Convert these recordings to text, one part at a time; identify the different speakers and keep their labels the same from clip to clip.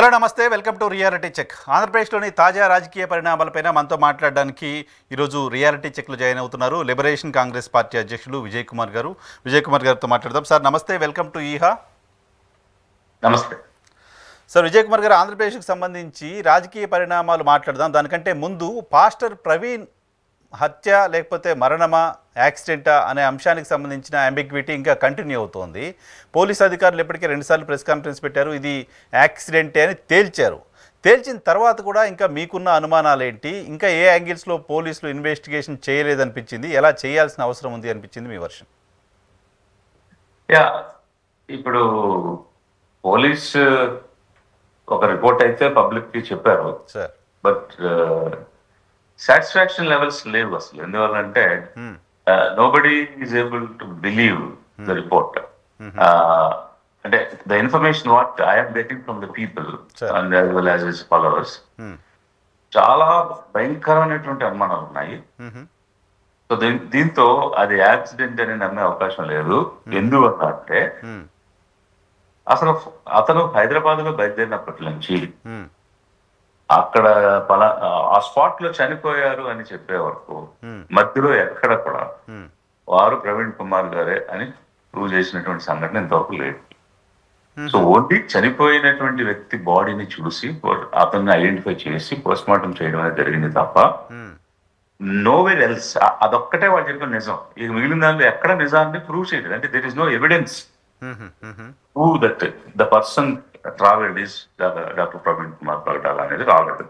Speaker 1: Hello నమస్తే, welcome to reality check. ఆంధ్రప్రదేశ్లోని తాజా రాజకీయ పరిణామాలపైన మనతో మాట్లాడడానికి ఈరోజు రియాలిటీ చెక్లో జాయిన్ అవుతున్నారు లిబరేషన్ కాంగ్రెస్ పార్టీ అధ్యక్షులు విజయ్ కుమార్ గారు. విజయ్ కుమార్ గారితో మాట్లాడదాం. సార్ నమస్తే, వెల్కమ్ టు ఈహా.
Speaker 2: నమస్తే
Speaker 1: సార్. విజయ్ కుమార్ గారు, ఆంధ్రప్రదేశ్కి సంబంధించి రాజకీయ పరిణామాలు మాట్లాడదాం. దానికంటే ముందు పాస్టర్ ప్రవీణ్ హత్య లేకపోతే మరణమా యాక్సిడెంటా అనే అంశానికి సంబంధించిన అంబిగ్విటీ ఇంకా కంటిన్యూ అవుతోంది. పోలీస్ అధికారులు ఇప్పటికే 2 సార్లు ప్రెస్ కాన్ఫరెన్స్ పెట్టారు, ఇది యాక్సిడెంటే అని తేల్చారు. తేల్చిన తర్వాత కూడా ఇంకా మీకున్న అనుమానాలు ఏంటి? ఇంకా ఏ యాంగిల్స్లో పోలీసులు ఇన్వెస్టిగేషన్ చేయలేదనిపించింది? ఎలా చేయాల్సిన అవసరం ఉంది అనిపించింది మీ వర్షన్?
Speaker 2: ఇప్పుడు పోలీస్ ఒక రిపోర్ట్ అయితే పబ్లిక్ కి చెప్పారు
Speaker 1: సార్,
Speaker 2: బట్ సాటిస్ఫాక్షన్ లెవెల్స్ లేవు అసలు. ఎందువల్లంటే nobody is able to believe the report. అంటే the information what I'm getting from the people and as well as his followers, చాలా భయంకరమైనటువంటి అనుమానాలు ఉన్నాయి. సో దీంతో అది యాక్సిడెంట్ అని నమ్మే అవకాశం లేదు. ఎందువల్ల అంటే అసలు అతను హైదరాబాద్ లో బయలుదేరినప్పటి నుంచి అక్కడ ఆ స్పాట్ లో చనిపోయారు అని చెప్పే వరకు మధ్యలో ఎక్కడ కూడా వారు ప్రవీణ్ కుమార్ గారే అని ప్రూవ్ చేసినటువంటి సంఘటన ఇంతవరకు లేదు. సో ఓన్లీ చనిపోయినటువంటి వ్యక్తి బాడీని చూసి అతన్ని ఐడెంటిఫై చేసి పోస్ట్ మార్టం చేయడం అనేది జరిగింది తప్ప నోవేర్ ఎల్స్. అదొక్కటే వాళ్ళు చెప్పిన నిజం. ఇక మిగిలిన దాంట్లో ఎక్కడ నిజాన్ని ప్రూవ్ చేయలేదు. అంటే there is no evidence prove that the person traveled is Dr. Praveen Kumar Pagdala అనేది రాలేదు.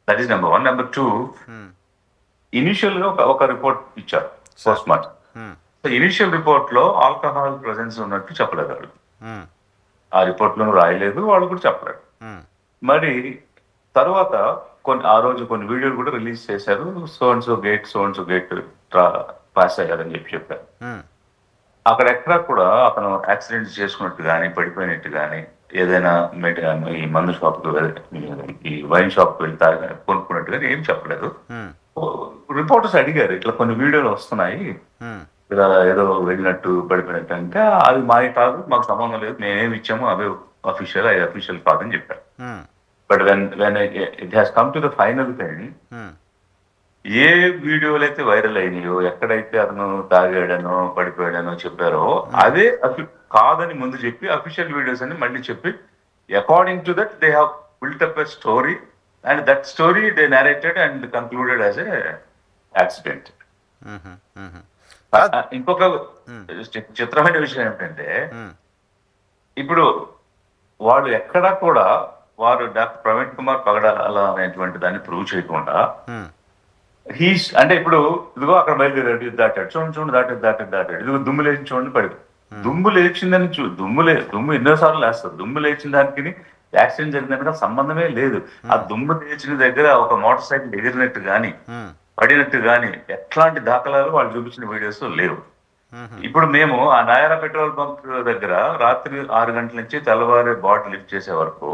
Speaker 2: That is number 1. Number 2, initial గా ఒక రిపోర్ట్ ఇచ్చారు post mortem. So initial report లో ఆల్కహాల్ ప్రెసెన్స్ ఉన్నట్టు చెప్పలేదు వాళ్ళు. ఆ రిపోర్ట్ లో రాయలేదు, వాళ్ళు కూడా చెప్పలేదు. మరి తర్వాత ఆ రోజు కొన్ని వీడియోలు కూడా రిలీజ్ చేశారు. So and so gate pass అయ్యారని చెప్పారు. అక్కడ ఎక్కడా కూడా అతను యాక్సిడెంట్ చేసుకున్నట్టు కానీ పడిపోయినట్టు కానీ ఏదైనా ఈ మందు షాప్ ఈ వైన్ షాప్ వెళ్ళి కొనుక్కున్నట్టు కానీ ఏం చెప్పలేదు. రిపోర్టర్స్ అడిగారు, ఇట్లా కొన్ని వీడియోలు వస్తున్నాయి ఇలా ఏదో వెళ్ళినట్టు పడిపోయినట్టు అంటే అది మాది కాదు, మాకు సంబంధం లేదు, మేమేమి ఇచ్చాము అవే అఫీషియల్ కాదని చెప్పారు. But when it has come to the final thing, ఏ వీడియోలు అయితే వైరల్ అయినాయో, ఎక్కడైతే అతను తాగాడనో పడిపోయాడనో చెప్పారో అదే కాదని ముందు చెప్పి అఫీషియల్ వీడియోస్ అని మళ్ళీ చెప్పి according to that they have built up a story and that story they narrated and concluded as a accident. ఇంకొక చిత్రమైన విషయం ఏమిటంటే, ఇప్పుడు వాళ్ళు ఎక్కడా కూడా వారు డాక్టర్ ప్రవీణ్ కుమార్ పగడాల అనేటువంటి దాన్ని ప్రూవ్ చేయకుండా అంటే ఇప్పుడు ఇదిగో అక్కడ బయలుదేరాడు, ఇది దాటాడు, చూడండి దాటాడు, ఇదిగో దుమ్ము లేచి చూడండి పడి దుమ్ము లేచిందని దుమ్ము ఎన్నోసార్లు లేస్తారు. దుమ్ము లేచిన దానికి యాక్సిడెంట్ జరిగినట్టుగా సంబంధమే లేదు. ఆ దుమ్ము లేచిన దగ్గర ఒక మోటార్ సైకిల్ ఎగిరినట్టు గాని పడినట్టు గాని ఎట్లాంటి దాఖలాలు వాళ్ళు చూపించిన వీడియోస్ లేవు. ఇప్పుడు మేము ఆ నాయరా పెట్రోల్ బంక్ దగ్గర రాత్రి 6 గంటల నుంచి తెల్లవారి బాటిల్ లిఫ్ట్ చేసే వరకు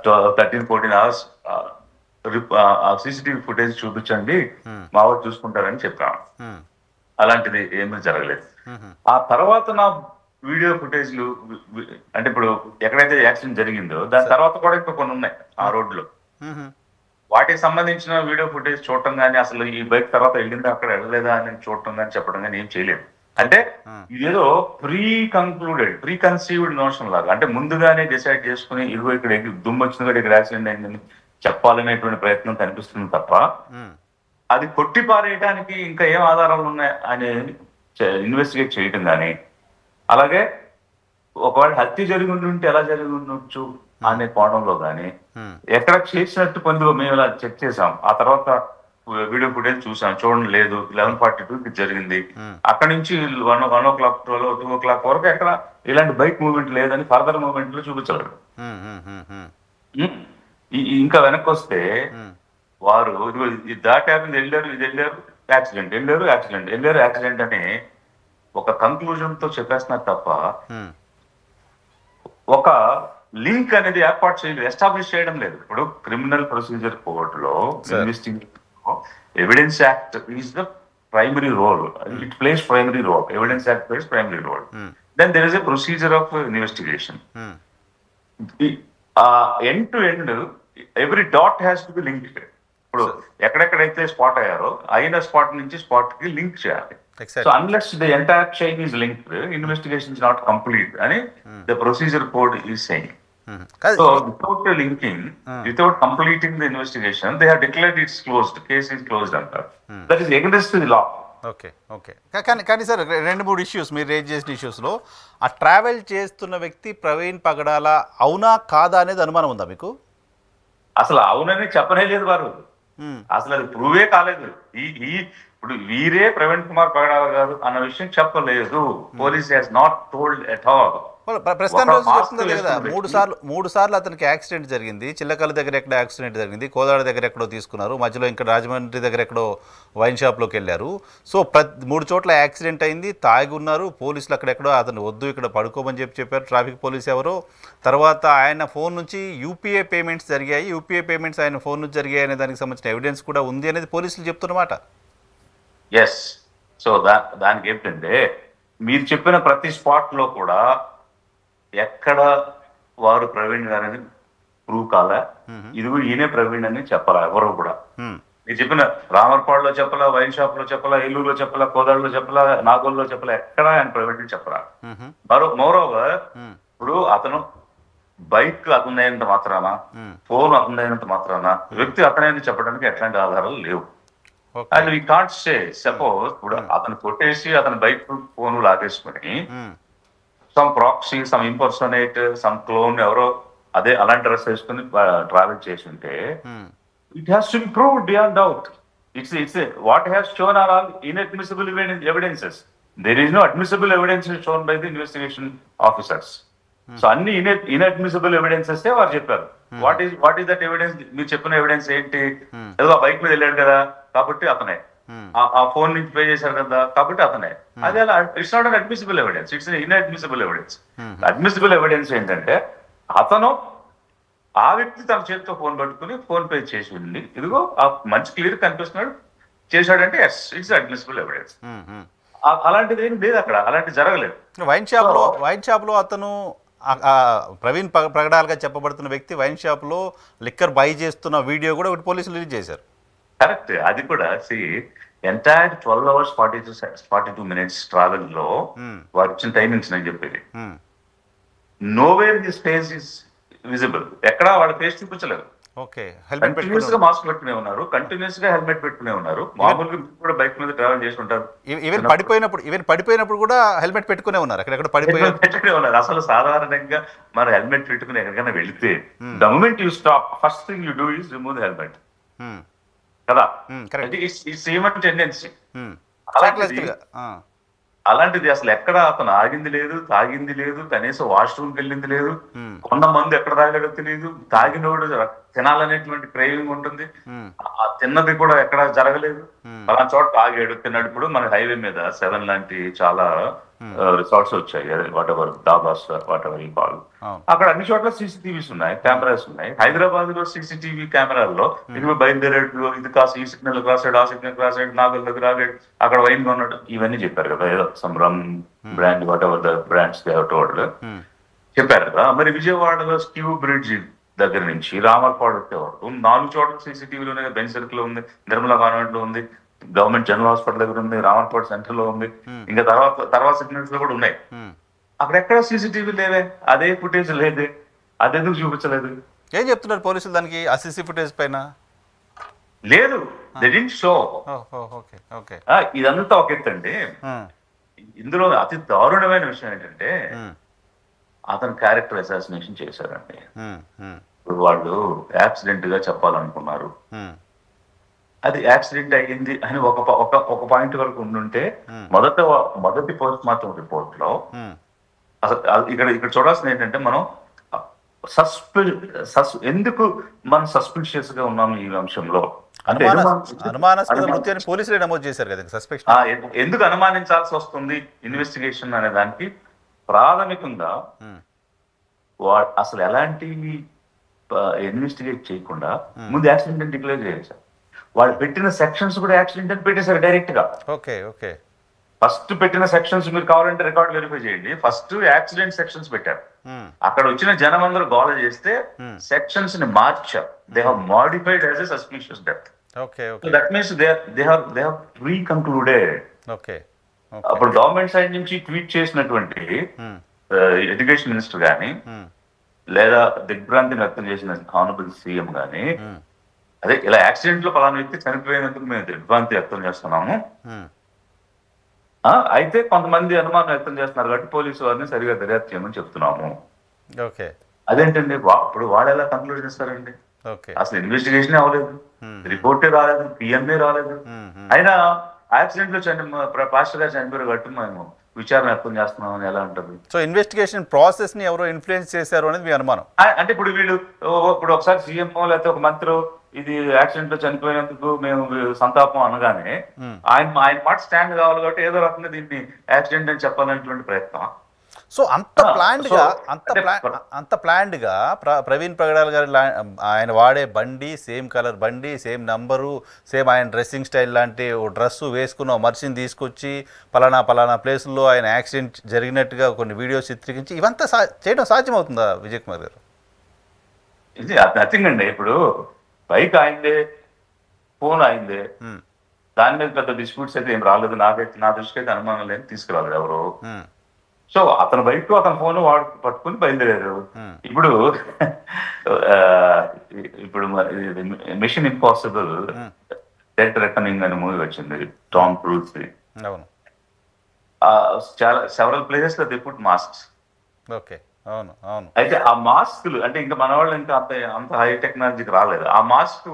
Speaker 2: 13-14 hours ఆ సీసీటీవీ ఫుటేజ్ చూపించండి, మా వాడు చూసుకుంటారని చెప్పాను. అలాంటిది ఏమీ జరగలేదు. ఆ తర్వాత నా వీడియో ఫుటేజ్లు అంటే ఇప్పుడు ఎక్కడైతే యాక్సిడెంట్ జరిగిందో దాని తర్వాత కూడా ఇంకా కొన్ని ఉన్నాయి ఆ రోడ్లో. వాటికి సంబంధించిన వీడియో ఫుటేజ్ చూడటం కానీ, అసలు ఈ బైక్ తర్వాత వెళ్ళిందా అక్కడ వెళ్ళలేదా అని చూడటం కానీ చెప్పడం కానీ ఏం చేయలేదు. అంటే ఇదేదో ప్రీ కన్సీవ్డ్ నోషన్ లాగా, అంటే ముందుగానే డిసైడ్ చేసుకుని ఇదిగో ఇక్కడ దుమ్ము వచ్చింది కూడా ఇక్కడ యాక్సిడెంట్ అయిందని చెప్పాలనేటువంటి ప్రయత్నం కనిపిస్తుంది తప్ప అది కొట్టి పారేయడానికి ఇంకా ఏం ఆధారాలు ఉన్నాయి అని ఇన్వెస్టిగేట్ చేయటం కానీ, అలాగే ఒకవేళ హత్య జరిగి ఉంటే ఎలా జరిగి ఉండొచ్చు అనే కోణంలో కానీ ఎక్కడ చేసినట్టు పొంది మేము ఇలా చెక్ చేసాం. ఆ తర్వాత వీడియో ఫుటేజ్ చూసాం, చూడండి లేదు 11:42 జరిగింది. అక్కడ నుంచి 1 o'clock 2 o'clock వరకు ఎక్కడ ఇలాంటి బైక్ మూవ్మెంట్ లేదని ఫర్దర్ మూవ్మెంట్ లో చూపించలేదు. ఇంకా వెనక్కి వస్తే వారు ఇది దాటారు, వెళ్ళారు, ఇది వెళ్ళారు, యాక్సిడెంట్ అని ఒక కంక్లూజన్ తో చెప్పేస్తున్నారు తప్ప ఒక లింక్ అనేది ఏర్పాటు చేయలేదు, ఎస్టాబ్లిష్ చేయడం లేదు. ఇప్పుడు క్రిమినల్ ప్రొసీజర్ కోర్ట్ లో evidence act is the primary role. It plays primary role. Evidence act plays primary role. Then there is a procedure of investigation. End to end every dot has to be linked. ఇప్పుడు ఎక్కడెక్కడైతే spot అయ్యారో అయిన spot నుంచి spot కి link చేయాలి. So unless the entire chain is linked, investigation is not complete అని the procedure code is saying. So without linking, without completing the investigation, they have declared it's closed. Case is closed under. That is against the law.
Speaker 1: Okay okay. కానీ sir 2-3 issues మీరు raise చేసిన ఇష్యూస్లో ఆ travel చేస్తున్న వ్యక్తి ప్రవీణ్ పగడాల అవునా కాదా అనేది అనుమానం ఉందా మీకు?
Speaker 2: అసలు అవునని చెప్పనే లేదు వారు, అసలు అది ప్రూవే కాలేదు. ఇప్పుడు వీరే ప్రవీణ్ కుమార్ పగడాల గారు అన్న విషయం చెప్పలేదు. Police has not told at all.
Speaker 1: ప్రస్తుతం రోజు చెప్తుంది కదా, 3 సార్లు అతనికి యాక్సిడెంట్ జరిగింది. చిల్లకల్లి దగ్గర ఎక్కడో యాక్సిడెంట్ జరిగింది, కోదాడ దగ్గర ఎక్కడో తీసుకున్నారు, మధ్యలో ఇంకా రాజమండ్రి దగ్గర ఎక్కడో వైన్ షాప్లోకి వెళ్ళారు. సో 3 చోట్ల యాక్సిడెంట్ అయింది, తాగి ఉన్నారు. పోలీసులు అక్కడెక్కడో అతను వద్దు ఇక్కడ పడుకోమని చెప్పారు ట్రాఫిక్ పోలీస్ ఎవరో. తర్వాత ఆయన ఫోన్ నుంచి యూపీఐ పేమెంట్స్ జరిగాయి, యూపీఐ పేమెంట్స్ ఆయన ఫోన్ నుంచి జరిగాయి అనే దానికి సంబంధించిన ఎవిడెన్స్ కూడా ఉంది అనేది పోలీసులు చెప్తున్నమాట.
Speaker 2: ఎస్. సో దానికి ఏంటంటే మీరు చెప్పిన ప్రతి స్పాట్ లో కూడా ఎక్కడ వారు ప్రవీణ్ గారని ప్రూవ్ కాలే, ఇదిగో ఈయనే ప్రవీణ్ అని చెప్పాలా ఎవరు కూడా. మీరు చెప్పిన రామర్పాడులో చెప్పలా, వైన్ షాప్ లో చెప్పలా, ఏలూరులో చెప్పలా, కోదాడలో చెప్పలా, నాగోల్లో చెప్పలా, ఎక్కడ ఆయన ప్రవీణ్ అని చెప్పరా. మోరోవర్ ఇప్పుడు అతను బైక్ అతనైనంత మాత్రాన, ఫోన్ అతనైనంత మాత్రాన వ్యక్తి అతనైనా చెప్పడానికి ఎట్లాంటి ఆధారాలు లేవు. And we can't say suppose ఇప్పుడు అతను కొట్టేసి అతని బైక్ ఫోన్ లాగేసుకుని some proxy, some impersonate, some clone ఎవరో అదే అలాంటి డ్రెస్ వేసుకుని ట్రావెల్ చేసి ఉంటే it has to be proved beyond doubt. It's what has shown are all inadmissible evidences. There is no admissible evidences shown by the investigation officers. So అన్ని inadmissible evidences వారు చెప్పారు. What is that evidence? మీరు చెప్పిన evidence ఏంటి? ఏదో bike మీద వెళ్ళాడు కదా కాబట్టి అతనే, ఆ ఫోన్ నుంచి పే చేశారు కదా కాబట్టి అతనే. అది అలా it's not an admissible evidence, it's inadmissible evidence. Admissible evidence ఏంటంటే అతను ఆ వ్యక్తి తన చేతితో ఫోన్ పట్టుకుని ఫోన్ పే చేసి ఉంది, ఇదిగో ఆ మంచి క్లియర్ కనిపిస్తున్నాడు చేశాడంటే ఎస్ ఇట్స్ అడ్మిసిబుల్ ఎవిడెన్స్. అలాంటిది ఏం లేదు అక్కడ, అలాంటిది జరగలేదు.
Speaker 1: వైన్ షాప్ లో అతను ప్రవీణ్ పగడాలుగా చెప్పబడుతున్న వ్యక్తి వైన్ షాప్ లో లిక్కర్ బై చేస్తున్న వీడియో కూడా ఒకటి పోలీసులు రిలీజ్ చేశారు.
Speaker 2: కరెక్ట్. అది కూడా ఎంటైర్ 12 hours 42 minutes ట్రావెల్ లో వారు ఇచ్చిన టైమింగ్స్ నేను చెప్పేది. Nowhere this face is visible, ఎక్కడ వాళ్ళ ఫేస్ చూపించలేదు. కంటిన్యూస్ గా మాస్క్ పెట్టుకునే ఉన్నారు, కంటిన్యూస్ గా హెల్మెట్ పెట్టుకునే ఉన్నారు. మామూలుగా కూడా బైక్ మీద ట్రావెల్ చేసి ఉంటారు.
Speaker 1: ఈవెన్ పడిపోయినప్పుడు కూడా హెల్మెట్ పెట్టుకునే ఉన్నారు, అక్కడెక్కడ
Speaker 2: పెట్టుకునే ఉన్నారు. అసలు సాధారణంగా మన హెల్మెట్ పెట్టుకుని ఎక్కడికైనా వెళితే the moment you stop first thing you do is remove the helmet కదా. It's human tendency. అలాంటిది అసలు ఎక్కడ అతను ఆగింది లేదు, తాగింది లేదు, కనీసం వాష్రూమ్కి వెళ్ళింది లేదు, కొన్న మందు ఎక్కడ తాగాడో తెలియదు, తాగినోడు తినాలనేటువంటి క్రేవింగ్ ఉంటుంది, ఆ తిన్నది కూడా ఎక్కడ జరగలేదు. అలాంటి చోట ఆగాడు, తిన్నాడు. ఇప్పుడు మన హైవే మీద 7 లాంటి చాలా రిసార్ట్స్ వచ్చాయి, what ever dhabas what ever ఈ కాల్. అక్కడ అన్ని చోట్ల సీసీటీవీస్ ఉన్నాయి, కెమెరాస్ ఉన్నాయి. హైదరాబాద్ లో సీసీటీవీ కెమెరాల్లో ఇది బయలుదేరాడు, ఇది కాస్త ఈ సిగ్నల్ క్రాస్ అయ్యాడు, ఆ సిగ్నల్ క్రాస్ అయ్యాడు, నాగల్ దగ్గర ఆగాడు, అక్కడ వైన్ కొన్నాడు, ఇవన్నీ చెప్పారు కదా. ఏదో some rum brand what ever the brands told చెప్పారు కదా. మరి విజయవాడలో స్క్యూ బ్రిడ్జ్ దగ్గర నుంచి రామర్పాడు వచ్చేవాడు 4 చోట్ల సీసీటీవీలు ఉన్నాయి. బెంచ్ సర్కిల్ లో ఉంది, నిర్మలా కాన్వెంట్ లో ఉంది, గవర్నమెంట్ జనరల్ హాస్పిటల్ దగ్గర ఉంది, రామర్పాడు సెంటర్ లో ఉంది, ఇంకా తర్వాత సిగ్నల్స్ లో కూడా ఉన్నాయి. అక్కడ ఎక్కడ సీసీటీవీ లేవే, అదే ఫుటేజ్ లేదే, అదెందుకు చూపించలేదు?
Speaker 1: ఏం చెప్తున్నారు పోలీసులు దానికి? ఆ సీసీ ఫుటేజ్ పైన
Speaker 2: లేదు, దే డిడ్ంట్ షో. ఇదంతా ఒక ఎత్తు అండి. ఇందులో అతి దారుణమైన విషయం ఏంటంటే అతను క్యారెక్టర్ అసాసినేషన్ చేశారండి. వాళ్ళు యాక్సిడెంట్ గా చెప్పాలనుకున్నారు, అది యాక్సిడెంట్ అయ్యింది అని ఒక పాయింట్ వరకు ఉండుంటే మొదటి పోస్ట్ మార్టం రిపోర్ట్ లో అసలు ఇక్కడ చూడాల్సింది ఏంటంటే మనం ఎందుకు మనం సస్పిషియస్ గా ఉన్నాము ఈ అంశంలో అంటే
Speaker 1: పోలీసులు నమోదు చేశారు కదా సస్పెక్షన్.
Speaker 2: ఎందుకు అనుమానించాల్సి వస్తుంది ఇన్వెస్టిగేషన్ అనే దానికి ప్రాథమికంగా అసలు ఎలాంటి ఇన్వెస్టిగేట్ చేయకుండా ముందు యాక్సిడెంట్ అని డిక్లేర్ చేశారు. వాళ్ళు పెట్టిన సెక్షన్స్ కూడా యాక్సిడెంట్ అని పెట్టేశారు డైరెక్ట్ గా. ఫస్ట్ పెట్టిన సెక్షన్స్ మీరు కావాలంటే రికార్డ్ వెరిఫై చేయండి. ఫస్ట్ యాక్సిడెంట్ సెక్షన్స్ పెట్టారు. అక్కడ వచ్చిన జనం అందరూ గోల చేస్తే సెక్షన్స్ ని మార్చారు. They have modified as a suspicious death. So that means they have pre concluded. అప్పుడు గవర్నమెంట్ సైడ్ నుంచి ట్వీట్ చేసినటువంటి ఎడ్యుకేషన్ మినిస్టర్ గానీ లేదా దిగ్భ్రాంతిని వ్యక్తం చేసిన హానరబుల్ సీఎం గానీ అదే ఇలా యాక్సిడెంట్ లో పలానా వ్యక్తి చనిపోయినందుకు మేము దిగ్భ్రాంతి వ్యక్తం చేస్తున్నాము, అయితే కొంతమంది అనుమానం వ్యక్తం చేస్తున్నారు కాబట్టి పోలీసు వారిని సరిగా దర్యాప్తు చేయమని చెప్తున్నాము. అదేంటండి ఇప్పుడు వాళ్ళు ఎలా కంక్లూడ్ చేస్తారండి? అసలు ఇన్వెస్టిగేషన్ అవ్వలేదు, రిపోర్టే రాలేదు, పిఎంఏ రాలేదు, అయినా యాక్సిడెంట్ లో పాస్టర్ గారు చనిపోయారు కాబట్టి మేము విచారణ వ్యక్తం చేస్తున్నాం అని ఎలా ఉంటుంది?
Speaker 1: సో ఇన్వెస్టిగేషన్ ప్రాసెస్ ని ఎవరో ఇన్ఫ్లుయెన్స్ చేశారు అనేది మీ అనుమానం.
Speaker 2: అంటే ఇప్పుడు వీళ్ళు ఇప్పుడు ఒకసారి సీఎంఓ లేకపోతే ఒక మంత్రి ఇది యాక్సిడెంట్ లో చనిపోయినందుకు మేము సంతాపం అనగానే ఆయన మాట స్టాండ్ కావాలి కాబట్టి ఏదో రకంగా దీన్ని యాక్సిడెంట్ అని చెప్పాలనేటువంటి ప్రయత్నం.
Speaker 1: సో అంత ప్లాన్డ్ గా ప్రవీణ్ పగడాల్ గారి ఆయన వాడే బండి సేమ్ కలర్ బండి, సేమ్ నంబరు, సేమ్ ఆయన డ్రెస్సింగ్ స్టైల్ లాంటి డ్రెస్సు వేసుకున్న మనిషిని తీసుకొచ్చి పలానా ప్లేసుల్లో ఆయన యాక్సిడెంట్ జరిగినట్టుగా కొన్ని వీడియోస్ చిత్రీకరించి ఇవంతా చేయడం సాధ్యమవుతుందా విజయ్ కుమార్ గారు?
Speaker 2: ఇది నథింగ్ అండి. ఇప్పుడు బైక్ అయిందే, ఫోన్ అయిందే, దాని మీద పెద్ద డిస్ప్యూట్స్ అయితే ఏం రాలేదు. నా దృష్టికి అయితే అనుమానం లేని తీసుకురాలేదు ఎవరు. సో అతని బైక్ అతని ఫోన్ వాడు పట్టుకుని బయలుదేరారు. ఇప్పుడు మిషన్ ఇంపాసిబుల్ డెడ్ రెకనింగ్ అనే మూవీ వచ్చింది టామ్ క్రూజ్. చాలా సెవరల్ ప్లేసెస్ లో దే పుట్ మాస్క్స్. అయితే ఆ మాస్క్లు అంటే ఇంకా మన వాళ్ళు ఇంకా అంత హై టెక్నాలజీకి రాలేదు. ఆ మాస్క్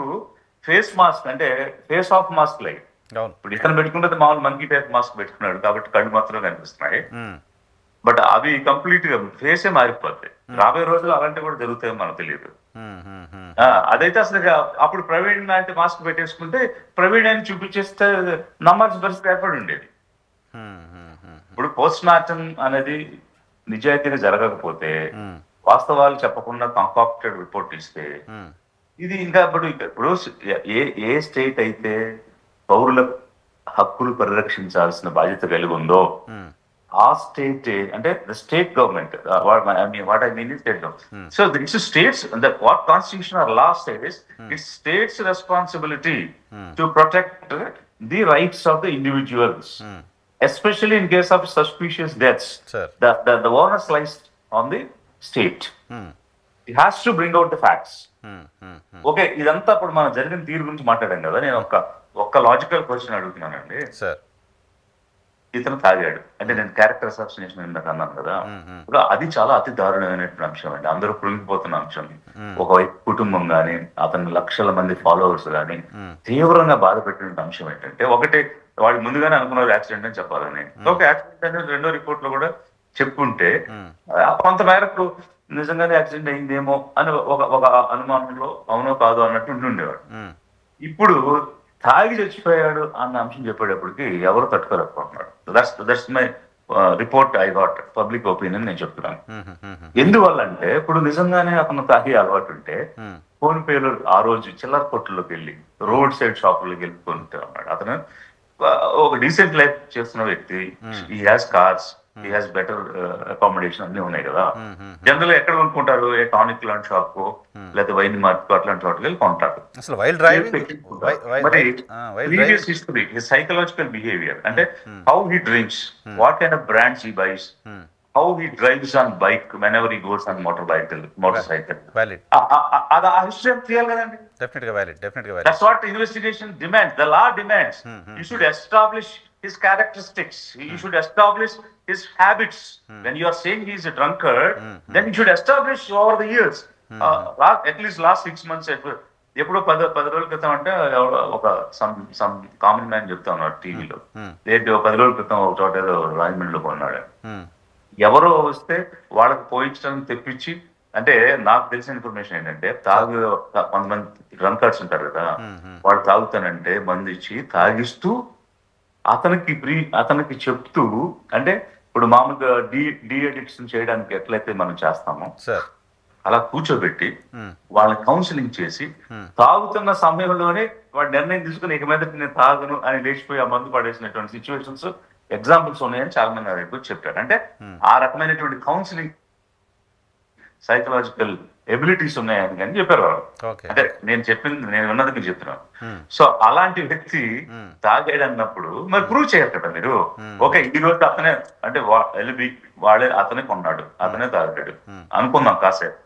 Speaker 2: ఫేస్ మాస్క్ అంటే ఫేస్ ఆఫ్ మాస్క్ లైక్ ఇప్పుడు ఇతను పెట్టుకుంటే మామూలు మంకీ టైప్ మాస్క్ పెట్టుకున్నాడు కాబట్టి కళ్ళు మాత్రం కనిపిస్తున్నాయి. బట్ అవి కంప్లీట్ గా ఫేసే మారిపోతాయి. రాబోయే రోజులు అలాంటివి కూడా జరుగుతాయో మనకు తెలియదు. అదైతే అసలు అప్పుడు ప్రవీణ్ లాంటి మాస్క్ పెట్టేసుకుంటే ప్రవీణ్ అని చూపించేస్తే నమ్మాల్సిన పరిస్థితి ఏర్పడి ఉండేది. ఇప్పుడు పోస్ట్ మార్టం అనేది నిజాయితీగా జరగకపోతే, వాస్తవాలు చెప్పకుండా కంకాక్టెడ్ రిపోర్ట్ ఇస్తే ఇది ఇంకా ఇప్పుడు ఏ స్టేట్ అయితే పౌరుల హక్కులు పరిరక్షించాల్సిన బాధ్యత కలిగి ఉందో ఆ స్టేట్ అంటే the state government, what I mean state government. So it's states what constitution are law says it's states responsibility to protect the rights of the individuals, especially in case of suspicious deaths. The onus lies on the state. It has to bring out the facts. Okay, ఇదంతా ఇప్పుడు మనం జరిగిన తీరు గురించి మాట్లాడాం కదా. నేను ఒక్క లాజికల్ క్వశ్చన్ అడుగుతున్నానండి. ఇతను తాగాడు అంటే నేను క్యారెక్టర్ అసాసినేషన్ ఇందాక అన్నాను కదా, ఇప్పుడు అది చాలా అతి దారుణమైనటువంటి అంశం అండి. అందరూ కృంగిపోతున్న అంశం. ఒకవైపు కుటుంబం గాని అతని లక్షల మంది ఫాలోవర్స్ గాని తీవ్రంగా బాధ పెట్టిన అంశం ఏంటంటే, ఒకటి వాళ్ళు ముందుగానే అనుకున్నారు యాక్సిడెంట్ అని చెప్పాలని. ఒక యాక్సిడెంట్ అనేది రెండో రిపోర్ట్ లో కూడా చెప్పుంటే కొంత మేరకు నిజంగానే యాక్సిడెంట్ అయిందేమో అని ఒక అనుమానంలో అవునో కాదో అన్నట్టు ఉంటుండేవాడు. ఇప్పుడు తాగి చచ్చిపోయాడు అన్న అంశం చెప్పేటప్పటికి ఎవరు తట్టుకోలేకపోతున్నాడు. That's my report I got, public opinion నేను చెప్తున్నాను. ఎందువల్ల అంటే ఇప్పుడు నిజంగానే అతను తాగే అలవాటు ఉంటే ఫోన్ పేలు ఆ రోజు చిల్లర కొట్టుల్లోకి వెళ్ళి రోడ్ సైడ్ షాపుల్లోకి వెళ్ళిపోతూ ఉన్నాడు. అతను ఒక డీసెంట్ లైఫ్ చేస్తున్న వ్యక్తి, he has cars, he has better accommodation అన్ని ఉన్నాయి కదా. జనరల్ గా ఎక్కడ కొనుక్కుంటారు? ఏ టానిక్ లాంటి షాప్ లేదా వైన్ మార్కెట్ అట్లాంటి చోటుకి వెళ్ళి కొంటారు. మరి ప్రీవియస్ హిస్టరీ, సైకలాజికల్ బిహేవియర్ అంటే how he drinks, what kind of brands he buys, how he drives on bike whenever he goes on motorcycle.
Speaker 1: Valid.
Speaker 2: Ada history clear kadandi.
Speaker 1: Definitely valid.
Speaker 2: That's what investigation demands. The law demands. You should establish his characteristics. You should establish his habits. When you are saying he is a drunkard, then you should establish over the years. At least last 6 months. ఎప్పుడో 10 రోజుల క్రితం అంటే ఒక some common man చెప్తా ఉన్నాడు టీవీలో, 10 రోజుల క్రితం ఒక చోట ఏదో రాజమండ్రిలో కొన్నాడు. ఎవరో వస్తే వాళ్ళకి పోయించడానికి తెప్పించి, అంటే నాకు తెలిసిన ఇన్ఫర్మేషన్ ఏంటంటే కొంతమంది డ్రంకర్స్ ఉంటారు కదా, వాళ్ళు తాగుతానంటే మందు ఇచ్చి తాగిస్తూ అతనికి చెప్తూ, అంటే ఇప్పుడు మామూలుగా డీ అడిక్షన్ చేయడానికి ఎట్లయితే మనం చేస్తామో అలా కూర్చోబెట్టి వాళ్ళని కౌన్సిలింగ్ చేసి తాగుతున్న సమయంలోనే వాడు నిర్ణయం తీసుకుని ఇక మీద నేను తాగను అని లేచిపోయి ఆ మందు పడేసినటువంటి సిచ్యువేషన్స్ ఎగ్జాంపుల్స్ ఉన్నాయని చాలా మంది నా దగ్గర చెప్పారు. అంటే ఆ రకమైనటువంటి కౌన్సిలింగ్ సైకలాజికల్ ఎబిలిటీస్ ఉన్నాయని కానీ చెప్పారు వాళ్ళు. అంటే నేను ఉన్నది మీకు చెప్తున్నాను. సో అలాంటి వ్యక్తి తాగాడు అన్నప్పుడు మరి ప్రూవ్ చేయరు కదా మీరు. ఓకే, ఈ రోజు అతనే అంటే వాళ్ళే అతనే కొన్నాడు, అతనే తాగాడు అనుకుందాం కాసేపు.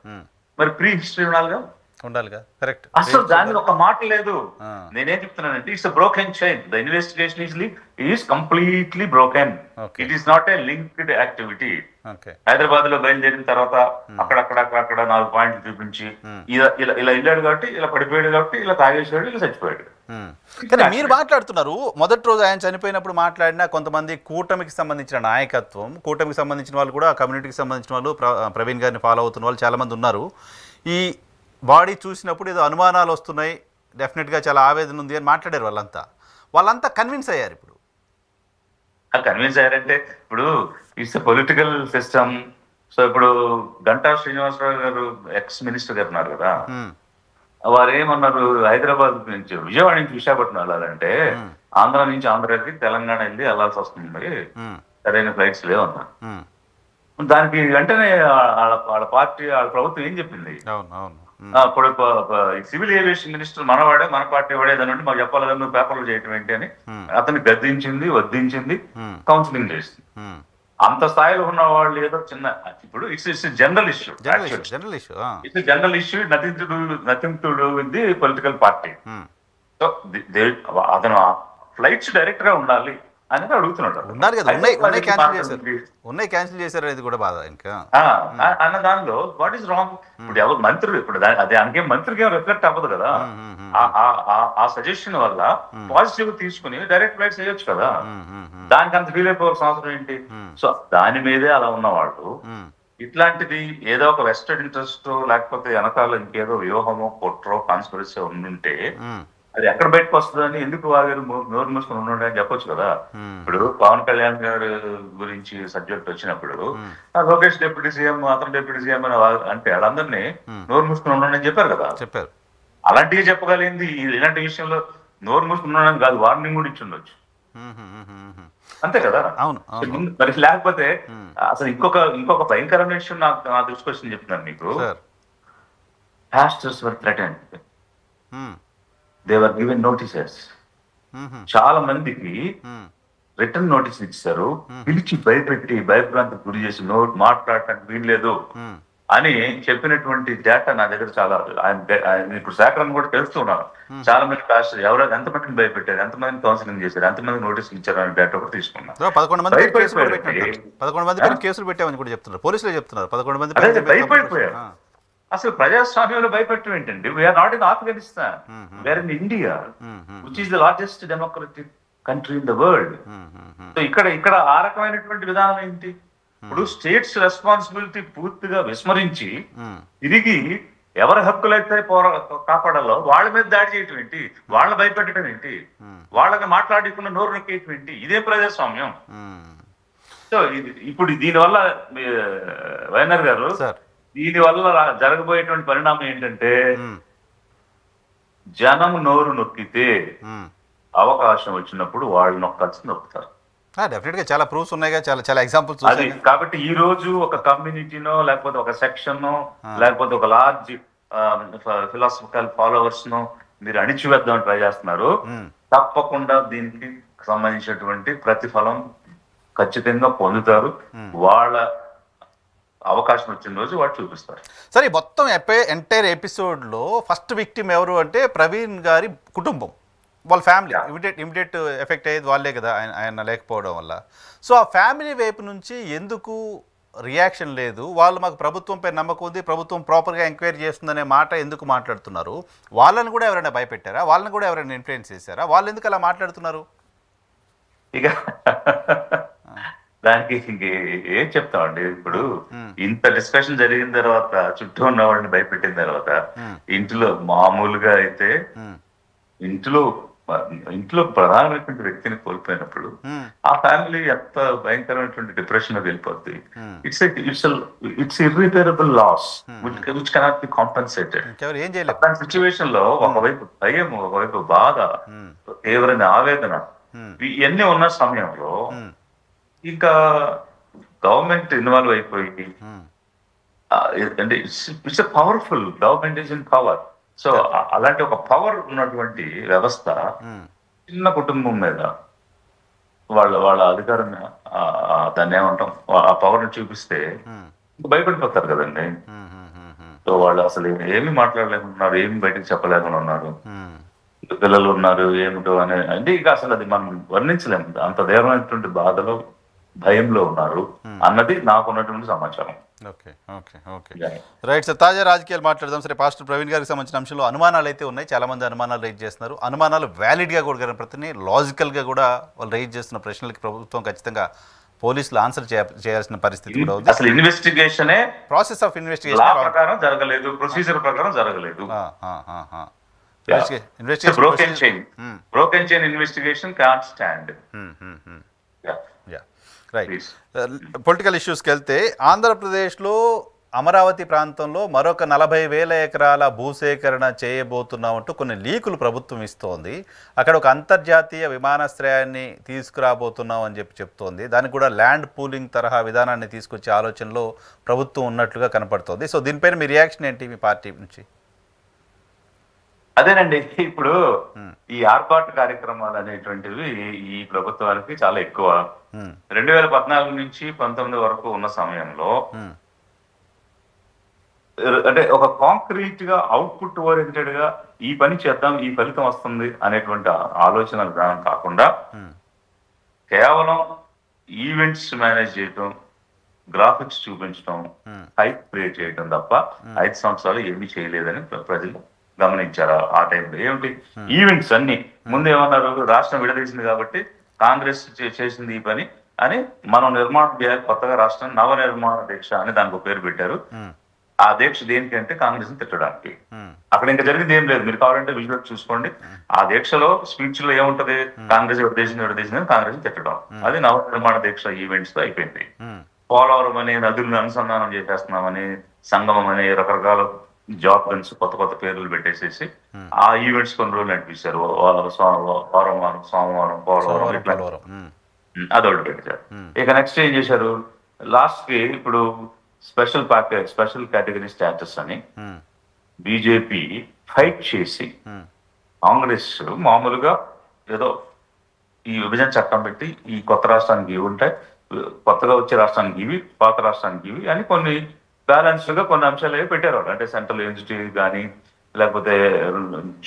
Speaker 2: మరి ప్రీ హిస్టరీ
Speaker 1: ఉండాలిగా. కరెక్ట్.
Speaker 2: అసలు దాని ఒక మాట లేదు. నేనేం చెప్తున్నానంటే it's broken chain. The investigation is completely broken. It is not a linked activity. Hyderabad లో బయలుదేరిన తర్వాత అక్కడ 4 పాయింట్లు చూపించి ఇలా వెళ్ళాడు కాబట్టి, ఇలా పడిపోయాడు కాబట్టి, ఇలా తాగేసాడు, ఇలా చచ్చిపోయాడు.
Speaker 1: కానీ మీరు మాట్లాడుతున్నారు మొదటి రోజు ఆయన చనిపోయినప్పుడు మాట్లాడిన కొంతమంది కూటమికి సంబంధించిన నాయకత్వం, కూటమికి సంబంధించిన వాళ్ళు కూడా, కమ్యూనిటీకి సంబంధించిన వాళ్ళు, ప్రవీణ్ గారిని ఫాలో అవుతున్న వాళ్ళు చాలా మంది ఉన్నారు. ఈ బాడీ చూసినప్పుడు ఏదో అనుమానాలు వస్తున్నాయి, డెఫినెట్గా చాలా ఆవేదన ఉంది అని మాట్లాడారు. వాళ్ళంతా కన్విన్స్ అయ్యారు. ఇప్పుడు
Speaker 2: కన్విన్స్ అయ్యారంటే ఇప్పుడు ఇట్స్ పొలిటికల్ సిస్టమ్. సో ఇప్పుడు గంటా శ్రీనివాసరావు గారు ఎక్స్ మినిస్టర్ గారు ఉన్నారు కదా, వారు ఏమన్నారు, హైదరాబాద్ నుంచి విజయవాడ నుంచి విశాఖపట్నం వెళ్ళాలంటే ఆంధ్ర నుంచి ఆంధ్రాకి తెలంగాణ వెళ్ళి వెళ్ళాల్సి వస్తుంది, సరైన ఫ్లైట్స్ లేవన్నారు. దానికి వెంటనే వాళ్ళ పార్టీ, వాళ్ళ ప్రభుత్వం ఏం చెప్పింది, ఇప్పుడు సివిల్ ఏవియేషన్ మినిస్టర్ మనవాడే, మన పార్టీ వాడే దాని మాకు చెప్పాలి కదా, నువ్వు పేపర్లు చేయటం ఏంటి అని అతన్ని గద్దించింది, వద్దించింది, కౌన్సిలింగ్ చేసింది. అంత స్థాయిలో ఉన్న వాళ్ళు ఏదో చిన్న, ఇప్పుడు it's general issue, it's general issue, nothing to do with the political party. So అతను ఫ్లైట్స్ డైరెక్ట్ గా ఉండాలి అనేది అడుగుతున్నాడు.
Speaker 1: ఉన్నాయి క్యాన్సిల్ చేశారు అనేది కూడా బాధ. ఇంకా
Speaker 2: అన్న దానిలో వాట్ ఈస్ రాంగ్? ఇప్పుడు ఎవరు మంత్రులు, ఇప్పుడు అదే అందుకే మంత్రికి ఏం రిఫ్లెక్ట్ అవ్వదు కదా. ఆ సజెషన్ వల్ల పాజిటివ్ తీసుకుని డైరెక్ట్ ఫ్లైట్స్ వేయొచ్చు కదా, దానికి అంత ఫీల్ అయిపోవాల్సిన అవసరం ఏంటి? సో దాని మీదే అలా ఉన్నవాళ్ళు ఇట్లాంటిది ఏదో ఒక వెస్టెడ్ ఇంట్రెస్ట్ లేకపోతే వెనకాల ఇంకేదో వ్యూహమో కుట్రో కాన్స్పిరసీ ఉండుంటే అది ఎక్కడ బయటకు వస్తుందని ఎందుకు వాగారు, నోరు మూసుకొని ఉండండి అని చెప్పొచ్చు కదా. ఇప్పుడు పవన్ కళ్యాణ్ గారి గురించి సబ్జెక్ట్ వచ్చినప్పుడు లోకేష్ డిప్యూటీ సీఎం, అతను డిప్యూటీ సీఎం అని అంటే వాళ్ళందరినీ నోరు మూసుకొని ఉండండి అని చెప్పారు కదా.
Speaker 1: చెప్పారు.
Speaker 2: అలాంటివి చెప్పగలిగింది. ఇలాంటి విషయంలో నోరు మూసుకొని ఉండడం కాదు, వార్నింగ్ కూడా ఇచ్చి ఉండొచ్చు, అంతే కదా. మరి లేకపోతే అసలు ఇంకొక భయంకరమైన విషయం నా దృష్టికి వచ్చింది చెప్తున్నాను మీకు. Pastors were threatened, they were given notices. చాలా మందికి రిటర్న్ నోటీస్ ఇచ్చారు, పిలిచి భయపెట్టి భయభ్రాంతికి గురి చేసి మాట్లాడటానికి వీల్లేదు అని చెప్పినటువంటి డేటా నా దగ్గర చాలా. ఆయన ఇప్పుడు సేకరణ కూడా తెలుస్తున్నారు. చాలా మంది పాస్టర్ ఎవరైనా ఎంతమందిని భయపెట్టారు, ఎంతమందిని కౌన్సిలింగ్ చేశారు, ఎంతమంది నోటీసులు ఇచ్చారు అనే డేటా కూడా తీసుకున్నారు.
Speaker 1: 11 మంది కేసులు పెట్టామని కూడా చెప్తున్నారు, పోలీసులే చెప్తున్నారు. 11 మంది
Speaker 2: భయపడిపోయారు. అసలు ప్రజాస్వామ్యంలో భయపెట్టడం ఏంటండి? We are not in Afghanistan, we are in India, which is the largest democratic country in the world. So ఇక్కడ ఆ రకమైనటువంటి విధానం ఏంటి? ఇప్పుడు స్టేట్స్ రెస్పాన్సిబిలిటీ పూర్తిగా విస్మరించి తిరిగి ఎవరి హక్కులైతే కాపాడాలో వాళ్ళ మీద దాడి చేయటం ఏంటి, వాళ్ళని భయపెట్టడం ఏంటి, వాళ్ళని మాట్లాడకుండా నోరు నొక్కేయటం ఏంటి? ఇదే ప్రజాస్వామ్యం. సో ఇప్పుడు దీనివల్ల వైఎన్ఆర్ గారు, దీనివల్ల జరగబోయేటువంటి పరిణామం ఏంటంటే జనం నోరు నొక్కితే అవకాశం వచ్చినప్పుడు వాళ్ళు నొక్కుతారు.
Speaker 1: డెఫినెట్ గా చాలా ప్రూఫ్స్ ఉన్నాయి, చాలా ఎగ్జాంపుల్స్.
Speaker 2: అది కాబట్టి ఈ రోజు ఒక కమ్యూనిటీనో లేకపోతే ఒక సెక్షన్ లేకపోతే ఒక లార్జ్ ఫిలాసఫికల్ ఫాలోవర్స్ ను మీరు అణిచివేద్దామని ట్రై చేస్తున్నారు. తప్పకుండా దీనికి సంబంధించినటువంటి ప్రతిఫలం ఖచ్చితంగా పొందుతారు. వాళ్ళ అవకాశం వచ్చిన రోజు వాడు చూపిస్తారు.
Speaker 1: సరే, మొత్తం ఎంటైర్ ఎపిసోడ్లో ఫస్ట్ విక్టిమ్ ఎవరు అంటే ప్రవీణ్ గారి కుటుంబం, వాళ్ళ ఫ్యామిలీ. ఇమిడియట్ ఎఫెక్ట్ అయ్యేది వాళ్ళే కదా, ఆయన లేకపోవడం వల్ల. సో ఆ ఫ్యామిలీ వైపు నుంచి ఎందుకు రియాక్షన్ లేదు? వాళ్ళు మాకు ప్రభుత్వంపై నమ్మకం ఉంది, ప్రభుత్వం ప్రాపర్గా ఎంక్వైరీ చేస్తుందనే మాట ఎందుకు మాట్లాడుతున్నారు? వాళ్ళని కూడా ఎవరైనా భయపెట్టారా? వాళ్ళని కూడా ఎవరైనా ఇన్ఫ్లుయెన్స్ చేశారా? వాళ్ళు ఎందుకు అలా మాట్లాడుతున్నారు?
Speaker 2: ఇక దానికి ఏం చెప్తామండి. ఇప్పుడు ఇంత డిస్కషన్ జరిగిన తర్వాత, చుట్టూ ఉన్న వాళ్ళని భయపెట్టిన తర్వాత, ఇంట్లో మామూలుగా అయితే ఇంట్లో ప్రధానమైనటువంటి వ్యక్తిని కోల్పోయినప్పుడు ఆ ఫ్యామిలీ ఎంత భయంకరమైనటువంటి డిప్రెషన్ లోకి వెళ్ళిపోద్ది. It's irreparable loss which cannot be compensated. అలాంటి సిచ్యువేషన్ లో ఒకవైపు భయం, ఒకవైపు బాధ, తీవ్రమైన ఆవేదన, ఇవన్నీ ఉన్న సమయంలో ఇంకా గవర్నమెంట్ ఇన్వాల్వ్ అయిపోయి అంటే it's a powerful government is in power. So అలాంటి ఒక పవర్ ఉన్నటువంటి వ్యవస్థ చిన్న కుటుంబం మీద వాళ్ళ అధికారాన్ని దాన్ని ఏమంటాం ఆ పవర్ ని చూపిస్తే భయపడిపోతారు కదండి. సో వాళ్ళు అసలు ఏమి మాట్లాడలేకున్నారు, ఏమి బయటకు చెప్పలేకుండా ఉన్నారు, పిల్లలు ఉన్నారు ఏమిటో అనే అంటే ఇక అసలు అది మనం వర్ణించలేము. అంత తీవ్రమైనటువంటి బాధలో భయంలో ఉన్నారు అన్నది నాకు ఉన్నటువంటి సమాచారం.
Speaker 1: Okay okay okay right sir. తాజా రాజకీయాలు మాట్లాడదాం. సరే, పాస్టర్ ప్రవీణ్ గారికి సంబంధించిన అంశంలో అనుమానాలు అయితే ఉన్నాయి. చాలామంది అనుమానాలు రైజ్ చేస్తున్నారు. అనుమానాలు వ్యాలిడ్గా కూడా కనపడుతున్నాయి, లాజికల్గా కూడా వాళ్ళు రైజ్ చేస్తున్న ప్రశ్నలకి ప్రభుత్వం ఖచ్చితంగా పోలీసులు ఆన్సర్ చేయాల్సిన పరిస్థితి కూడా ఉంది.
Speaker 2: అసలు ఇన్వెస్టిగేషనే
Speaker 1: ప్రాసెస్ ఆఫ్ ఇన్వెస్టిగేషన్
Speaker 2: ప్రకారం జరగలేదు, ప్రొసీజర్ ప్రకారం జరగలేదు. Broken chain investigation can't stand.
Speaker 1: Right. Political ఇష్యూస్కి వెళ్తే ఆంధ్రప్రదేశ్లో అమరావతి ప్రాంతంలో మరొక 40,000 ఎకరాల భూసేకరణ చేయబోతున్నామంటూ కొన్ని లీకులు ప్రభుత్వం ఇస్తోంది. అక్కడ ఒక అంతర్జాతీయ విమానాశ్రయాన్ని తీసుకురాబోతున్నాం అని చెప్తోంది. దానికి కూడా ల్యాండ్ పూలింగ్ తరహా విధానాన్ని తీసుకొచ్చే ఆలోచనలో ప్రభుత్వం ఉన్నట్లుగా కనపడుతోంది. సో దీనిపైన మీ రియాక్షన్ ఏంటి మీ పార్టీ నుంచి?
Speaker 2: అదేనండి, ఇప్పుడు ఈ ఆర్పాటు కార్యక్రమాలు అనేటువంటివి ఈ ప్రభుత్వానికి చాలా ఎక్కువ. 2014 నుంచి 19 వరకు ఉన్న సమయంలో అంటే ఒక కాంక్రీట్ గా అవుట్పుట్ ఓరియంటెడ్ గా ఈ పని చేద్దాం, ఈ ఫలితం వస్తుంది అనేటువంటి ఆలోచన విధానం కాకుండా కేవలం ఈవెంట్స్ మేనేజ్ చేయటం, గ్రాఫిక్స్ చూపించడం, హైప్ క్రియేట్ చేయటం తప్ప 5 సంవత్సరాలు ఏమీ చేయలేదని ప్రజలు గమనించారు. ఆ టైంలో ఏమిటి ఈవెంట్స్ అన్ని ముందు ఏమన్నారు, రాష్ట్రం విడదీసింది కాబట్టి కాంగ్రెస్ చేసింది ఈ పని అని మనం నిర్మాణం చేయాలి, కొత్తగా రాష్ట్రం నవ నిర్మాణ దీక్ష అని దానికి పేరు పెట్టారు. ఆ దీక్ష దేనికంటే కాంగ్రెస్ ని తిట్టడానికి. అక్కడ ఇంకా జరిగింది ఏం లేదు, మీరు కావాలంటే విజువల్ చూసుకోండి. ఆ దీక్షలో స్పీచ్ లో ఏముంటది, కాంగ్రెస్ విడదీసింది కాంగ్రెస్ ని తిట్టడం. అది నవ నిర్మాణ దీక్ష ఈవెంట్స్ తో అయిపోయింది. పోలవరం అనే నదులను అనుసంధానం చేసేస్తున్నామని, సంగమం అనే రకరకాల జాబ్ గన్స్ కొత్త కొత్త పేర్లు పెట్టేసేసి ఆ ఈవెంట్స్ కొన్ని రోజులు నడిపిస్తారు. వారం సోమవారం పోలవరం ఇట్లా అదొకటి పెట్టారు. ఇక నెక్స్ట్ ఏం చేశారు, లాస్ట్ కి ఇప్పుడు స్పెషల్ కేటగిరీ స్టేటస్ అని బీజేపీ ఫైట్ చేసి కాంగ్రెస్ మామూలుగా ఏదో ఈ విభజన చట్టం పెట్టి ఈ కొత్త రాష్ట్రానికి ఇవి ఉంటాయి, కొత్తగా వచ్చే రాష్ట్రానికి ఇవి, పాత రాష్ట్రానికి ఇవి అని కొన్ని బ్యాలెన్స్డ్ గా కొన్ని అంశాలు పెట్టారు. అంటే సెంట్రల్ యూనివర్సిటీ కానీ, లేకపోతే